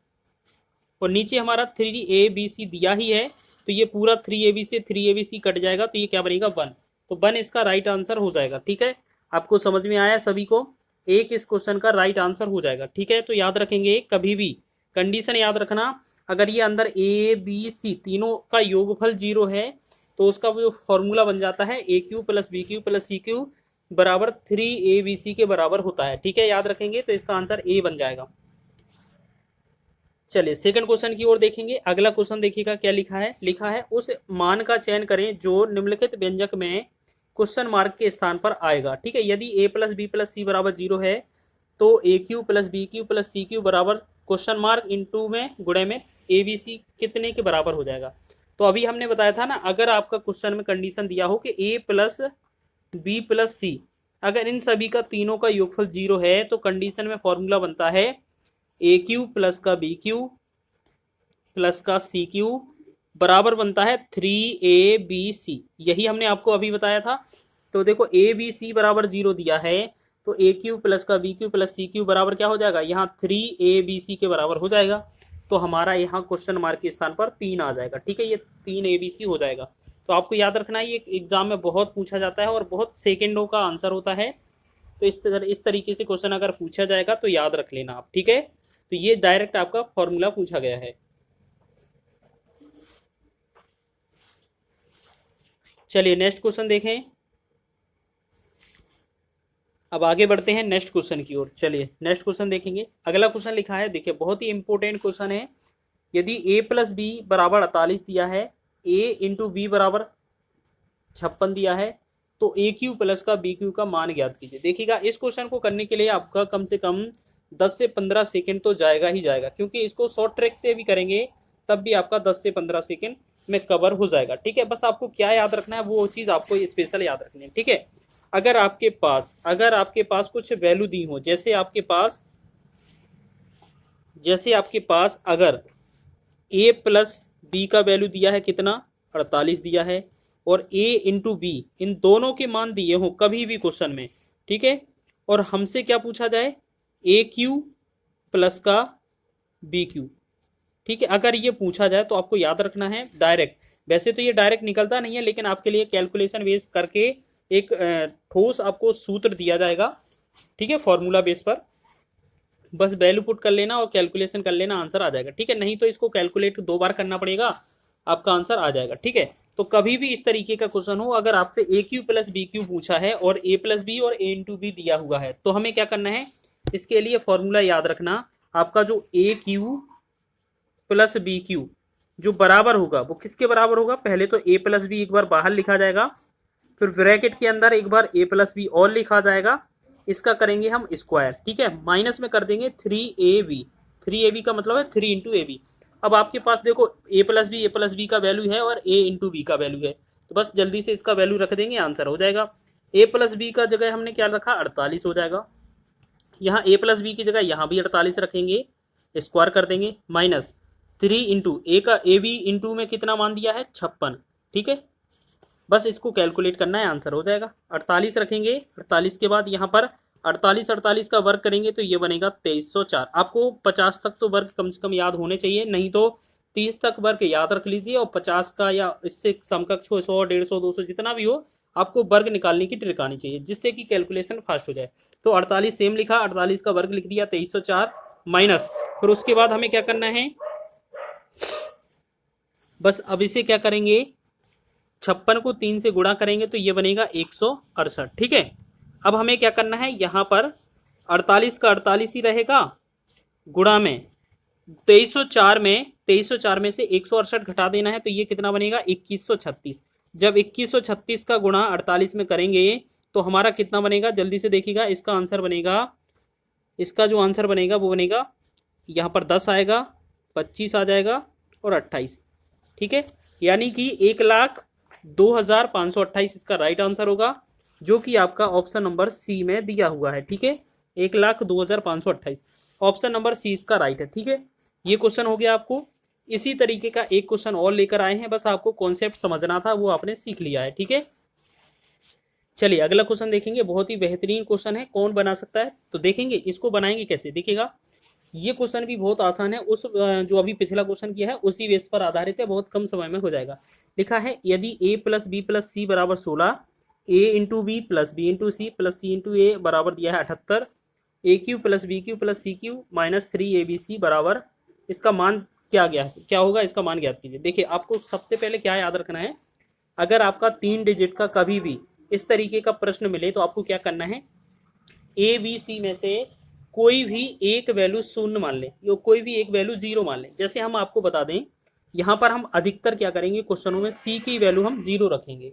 और नीचे हमारा 3abc दिया ही है तो ये पूरा 3abc कट जाएगा तो ये क्या बनेगा 1। तो 1 इसका राइट आंसर हो जाएगा। ठीक है, आपको समझ में आया सभी को, एक इस क्वेश्चन का राइट आंसर हो जाएगा। ठीक है, तो याद रखेंगे कभी भी कंडीशन याद रखना, अगर ये अंदर ए बी सी तीनों का योगफल 0 है तो उसका जो फॉर्मूला बन जाता है A Q plus B Q plus C Q बराबर 3abc के बराबर होता है। ठीक है, याद रखेंगे, तो इसका आंसर ए बन जाएगा। चलिए सेकंड क्वेश्चन की ओर देखेंगे। अगला क्वेश्चन देखिएगा क्या लिखा है उस मान का चयन करें जो निम्नलिखित व्यंजक में क्वेश्चन मार्क के स्थान पर आएगा। ठीक है, यदि a plus B plus C बराबर 0 है तो A Q plus B Q plus C Q बराबर क्वेश्चन मार्क इंटू में गुणे में ए बी सी कितने के बराबर हो जाएगा। तो अभी हमने बताया था ना, अगर आपका क्वेश्चन में कंडीशन दिया हो कि a प्लस बी प्लस सी, अगर इन सभी का तीनों का योगफल 0 है तो कंडीशन में फॉर्मूला बनता है ए क्यू प्लस का बी क्यू प्लस का सी क्यू बराबर बनता है 3abc। यही हमने आपको अभी बताया था। तो देखो ए बी सी बराबर 0 दिया है तो ए क्यू प्लस का B Q plus C Q बराबर क्या हो जाएगा, यहाँ 3abc के बराबर हो जाएगा। तो हमारा यहाँ क्वेश्चन मार्क के स्थान पर 3 आ जाएगा। ठीक है, ये 3abc हो जाएगा। तो आपको याद रखना है, ये एग्जाम में बहुत पूछा जाता है और बहुत सेकेंडों का आंसर होता है। तो इस तरीके से क्वेश्चन अगर पूछा जाएगा तो याद रख लेना आप। ठीक है, तो ये डायरेक्ट आपका फॉर्मूला पूछा गया है। चलिए नेक्स्ट क्वेश्चन देखें। अब आगे बढ़ते हैं नेक्स्ट क्वेश्चन की ओर। चलिए नेक्स्ट क्वेश्चन देखेंगे। अगला क्वेश्चन लिखा है, देखिए बहुत ही इंपॉर्टेंट क्वेश्चन है। यदि a प्लस बी बराबर 48 दिया है, a इंटू बी बराबर 56 दिया है तो ए क्यू प्लस का बी क्यू का मान ज्ञात कीजिए। देखिएगा इस क्वेश्चन को करने के लिए आपका कम से कम 10 से 15 सेकंड तो जाएगा ही जाएगा, क्योंकि इसको शॉर्ट ट्रैक से भी करेंगे तब भी आपका 10 से 15 सेकंड में कवर हो जाएगा। ठीक है, बस आपको क्या याद रखना है वो चीज़ आपको स्पेशल याद रखनी है। ठीक है, अगर आपके पास कुछ वैल्यू दी हो, जैसे आपके पास अगर a प्लस बी का वैल्यू दिया है कितना 48 दिया है और a इंटू बी, इन दोनों के मान दिए हों कभी भी क्वेश्चन में, ठीक है, और हमसे क्या पूछा जाए, ए क्यू प्लस का बी क्यू, ठीक है, अगर ये पूछा जाए तो आपको याद रखना है डायरेक्ट, वैसे तो ये डायरेक्ट निकलता नहीं है, लेकिन आपके लिए कैलकुलेशन बेस करके एक ठोस आपको सूत्र दिया जाएगा, ठीक है, फॉर्मूला बेस पर, बस वैल्यू पुट कर लेना और कैलकुलेशन कर लेना, आंसर आ जाएगा, ठीक है, नहीं तो इसको कैलकुलेट 2 बार करना पड़ेगा, आपका आंसर आ जाएगा, ठीक है। तो कभी भी इस तरीके का क्वेश्चन हो, अगर आपसे ए क्यू प्लस बी क्यू पूछा है और ए प्लस बी और ए इंटू बी दिया हुआ है, तो हमें क्या करना है, इसके लिए फॉर्मूला याद रखना, आपका जो ए क्यू प्लस बी क्यू जो बराबर होगा वो किसके बराबर होगा, पहले तो ए प्लस बी एक बार बाहर लिखा जाएगा, फिर ब्रैकेट के अंदर एक बार ए प्लस बी और लिखा जाएगा, इसका करेंगे हम स्क्वायर, ठीक है, माइनस में कर देंगे 3ab, 3ab का मतलब है 3 इंटू ए बी। अब आपके पास देखो ए प्लस बी का वैल्यू है और ए इंटू बी का वैल्यू है, तो बस जल्दी से इसका वैल्यू रख देंगे, आंसर हो जाएगा। ए प्लस बी का जगह हमने क्या रखा, 48 हो जाएगा, यहाँ ए प्लस बी की जगह यहाँ भी 48 रखेंगे, स्क्वायर कर देंगे, माइनस 3 इंटू ए का ए बी इंटू में कितना मान दिया है 56, ठीक है, बस इसको कैलकुलेट करना है, आंसर हो जाएगा। 48 रखेंगे, 48 के बाद यहाँ पर 48 का वर्ग करेंगे तो ये बनेगा 2304। आपको 50 तक तो वर्ग कम से कम याद होने चाहिए, नहीं तो 30 तक वर्ग याद रख लीजिए, और 50 का या इससे समकक्ष हो 100 150 200 जितना भी हो, आपको वर्ग निकालने की ट्रिक आनी चाहिए, जिससे कि कैलकुलेशन फास्ट हो जाए। तो 48 सेम लिखा, 48 का वर्ग लिख दिया 2304, माइनस, फिर उसके बाद हमें क्या करना है, बस अब इसे क्या करेंगे, 56 को 3 से गुणा करेंगे तो ये बनेगा 168, ठीक है। अब हमें क्या करना है, यहाँ पर 48 का 48 ही रहेगा, गुणा में 2304 में से 168 घटा देना है, तो ये कितना बनेगा 2136। जब 2136 का गुणा 48 में करेंगे तो हमारा कितना बनेगा, जल्दी से देखिएगा, इसका आंसर बनेगा, इसका जो आंसर बनेगा वो बनेगा, यहाँ पर 10 आएगा, 25 आ जाएगा और 28, ठीक है, यानी कि 1,02,528 इसका राइट आंसर होगा, जो कि आपका ऑप्शन नंबर सी में दिया हुआ है, ठीक है, 1,02,528 ऑप्शन नंबर सी इसका राइट है, ठीक है। ये क्वेश्चन हो गया आपको। इसी तरीके का एक क्वेश्चन और लेकर आए हैं, बस आपको कॉन्सेप्ट समझना था, वो आपने सीख लिया है, ठीक है। चलिए अगला क्वेश्चन देखेंगे, बहुत ही बेहतरीन क्वेश्चन है, कौन बना सकता है, तो देखेंगे इसको बनाएंगे कैसे, देखिएगा, ये क्वेश्चन भी बहुत आसान है, उस जो अभी पिछला क्वेश्चन किया है उसी बेस पर आधारित है, बहुत कम समय में हो जाएगा। लिखा है यदि a plus B plus C बराबर 16, a into B plus B into C plus C into A बराबर दिया है 78, A Q plus B Q plus C cube minus 3abc बराबर, इसका मान क्या गया है, क्या होगा, इसका मान ज्ञात कीजिए। देखिए आपको सबसे पहले क्या याद रखना है, अगर आपका 3 डिजिट का कभी भी इस तरीके का प्रश्न मिले तो आपको क्या करना है, ए बी सी में से कोई भी एक वैल्यू शून्य मान लें, या कोई भी एक वैल्यू 0 मान लें। जैसे हम आपको बता दें, यहाँ पर हम अधिकतर क्या करेंगे, क्वेश्चनों में सी की वैल्यू हम 0 रखेंगे,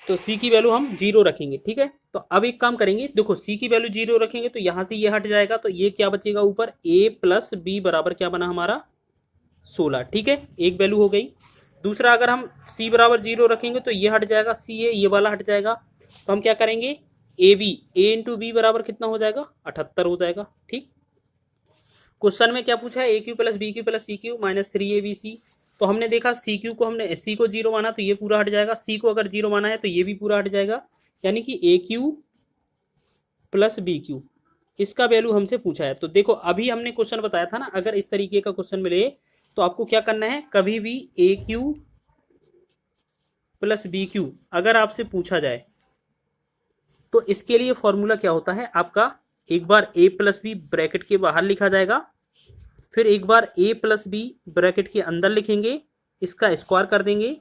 तो सी की वैल्यू हम 0 रखेंगे, ठीक है। तो अब एक काम करेंगे, देखो सी की वैल्यू 0 रखेंगे तो यहाँ से ये हट जाएगा, तो ये क्या बचेगा ऊपर, a प्लस बी बराबर क्या बना हमारा 16, ठीक है, एक वैल्यू हो गई। दूसरा अगर हम c बराबर 0 रखेंगे तो ये हट जाएगा, सी ए ये वाला हट जाएगा, तो हम क्या करेंगे, A B, A into B बराबर कितना हो जाएगा 78 हो जाएगा, ठीक। क्वेश्चन में क्या पूछा है, A Q plus B Q plus C cube minus 3abc, तो हमने देखा सी क्यू को हमने सी को 0 माना तो ये पूरा हट जाएगा, सी को अगर 0 माना है तो ये भी पूरा हट जाएगा, यानी कि A Q plus B Q, इसका वैल्यू हमसे पूछा है। तो देखो अभी हमने क्वेश्चन बताया था ना, अगर इस तरीके का क्वेश्चन मिले तो आपको क्या करना है, कभी भी ए क्यू प्लस बी क्यू अगर आपसे पूछा जाए तो इसके लिए फॉर्मूला क्या होता है आपका, एक बार a प्लस बी ब्रैकेट के बाहर लिखा जाएगा, फिर एक बार a प्लस बी ब्रैकेट के अंदर लिखेंगे, इसका स्क्वायर कर देंगे,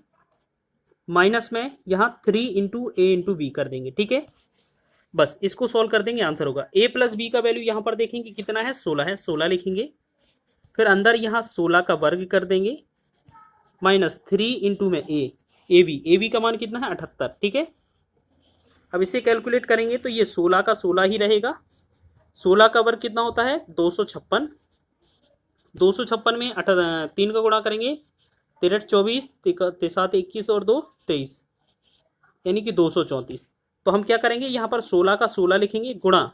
माइनस में यहाँ 3 इंटू ए इंटू बी कर देंगे, ठीक है। बस इसको सॉल्व कर देंगे, आंसर होगा a प्लस बी का वैल्यू यहाँ पर देखेंगे कितना है, 16 है, 16 लिखेंगे, फिर अंदर यहाँ 16 का वर्ग कर देंगे, माइनस 3 इंटू में ए बी का मान कितना है 78, ठीक है। अब इसे कैलकुलेट करेंगे तो ये 16 का 16 ही रहेगा, 16 का वर्ग कितना होता है 256, 256 में 3 का गुणा करेंगे, 3 24, 7 21 और 2 23, यानी कि 234। तो हम क्या करेंगे, यहाँ पर 16 का 16 लिखेंगे, गुणा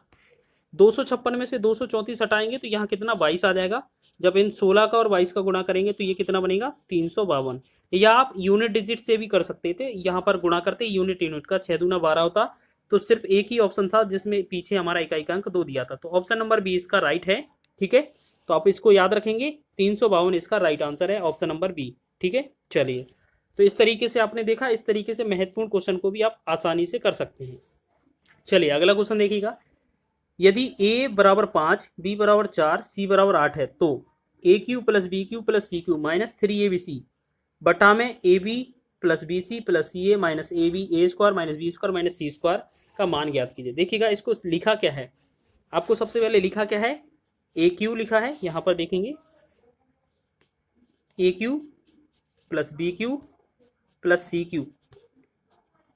256 में से 234 हटाएंगे तो यहाँ कितना 22 आ जाएगा। जब इन 16 का और 22 का गुणा करेंगे तो ये कितना बनेगा 352। या आप यूनिट डिजिट से भी कर सकते थे, यहाँ पर गुणा करते यूनिट यूनिट का 6 दूना 12 होता, तो सिर्फ एक ही ऑप्शन था जिसमें पीछे हमारा इकाई का अंक 2 दिया था, तो ऑप्शन नंबर बी इसका राइट है। ठीक है, तो आप इसको याद रखेंगे, 352 इसका राइट आंसर है, ऑप्शन नंबर बी। ठीक है, चलिए, तो इस तरीके से आपने देखा, इस तरीके से महत्वपूर्ण क्वेश्चन को भी आप आसानी से कर सकते हैं। चलिए अगला क्वेश्चन देखिएगा, यदि a बराबर 5, b बराबर 4, c बराबर 8 है तो A Q plus B Q plus C cube minus 3abc बटा में A B plus B C plus C A minus A B A square minus B square minus C square का मान ज्ञात कीजिए। देखिएगा इसको लिखा क्या है, आपको सबसे पहले लिखा क्या है, ए क्यू लिखा है, यहाँ पर देखेंगे A Q plus B Q plus C cube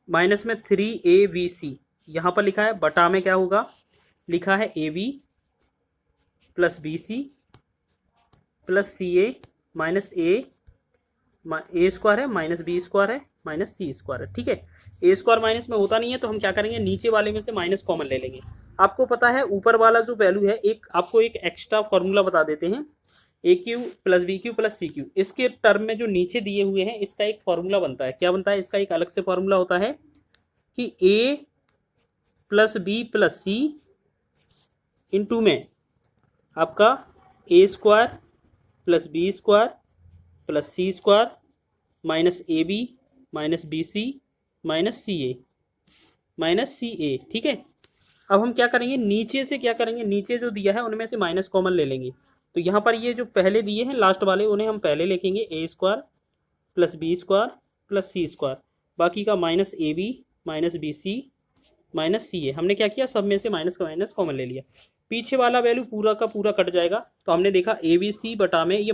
minus में 3abc यहाँ पर लिखा है, बटा में क्या होगा, लिखा है A B plus B C plus C A minus A square है माइनस बी स्क्वायर है माइनस सी स्क्वायर है। ठीक है, ए स्क्वायर माइनस में होता नहीं है तो हम क्या करेंगे, नीचे वाले में से माइनस कॉमन ले लेंगे। आपको पता है ऊपर वाला जो वैल्यू है, एक आपको एक एक्स्ट्रा फॉर्मूला बता देते हैं, A Q plus B Q plus C cube, इसके टर्म में जो नीचे दिए हुए हैं इसका एक फॉर्मूला बनता है। क्या बनता है, इसका एक अलग से फॉर्मूला होता है कि A plus B plus C into में आपका A square plus B square plus C square minus A B minus B C minus C A. ठीक है, अब हम क्या करेंगे, नीचे से क्या करेंगे, नीचे जो दिया है उनमें से माइनस कॉमन ले लेंगे। तो यहाँ पर ये जो पहले दिए हैं लास्ट वाले, उन्हें हम पहले लिखेंगे A square plus B square plus C square, बाकी का minus A B minus B C minus C A. हमने क्या किया, सब में से माइनस का माइनस कॉमन ले लिया, पीछे वाला वैल्यू पूरा का पूरा कट जाएगा। तो हमने देखा ए बी सी बटा में ये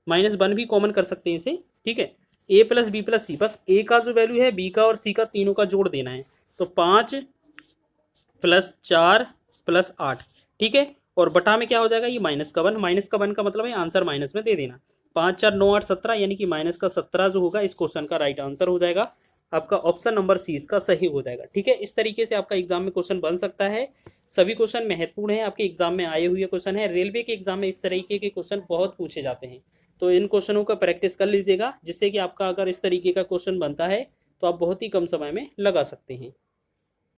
-1 भी कॉमन कर सकते हैं इसे। ठीक है, ए प्लस बी प्लस सी, बस ए का जो वैल्यू है बी का और सी का तीनों का जोड़ देना है, तो 5 प्लस 4 प्लस 8। ठीक है, और बटा में क्या हो जाएगा, ये -1 का मतलब है आंसर माइनस में दे देना। 5 4 9 8 17 यानी कि माइनस का 17 जो होगा इस क्वेश्चन का राइट आंसर हो जाएगा, आपका ऑप्शन नंबर सी इसका सही हो जाएगा। ठीक है, इस तरीके से आपका एग्जाम में क्वेश्चन बन सकता है। सभी क्वेश्चन महत्वपूर्ण है, आपके एग्जाम में आए हुए क्वेश्चन है। रेलवे के एग्जाम में इस तरीके के क्वेश्चन बहुत पूछे जाते हैं, तो इन क्वेश्चनों का प्रैक्टिस कर लीजिएगा, जिससे कि आपका अगर इस तरीके का क्वेश्चन बनता है तो आप बहुत ही कम समय में लगा सकते हैं।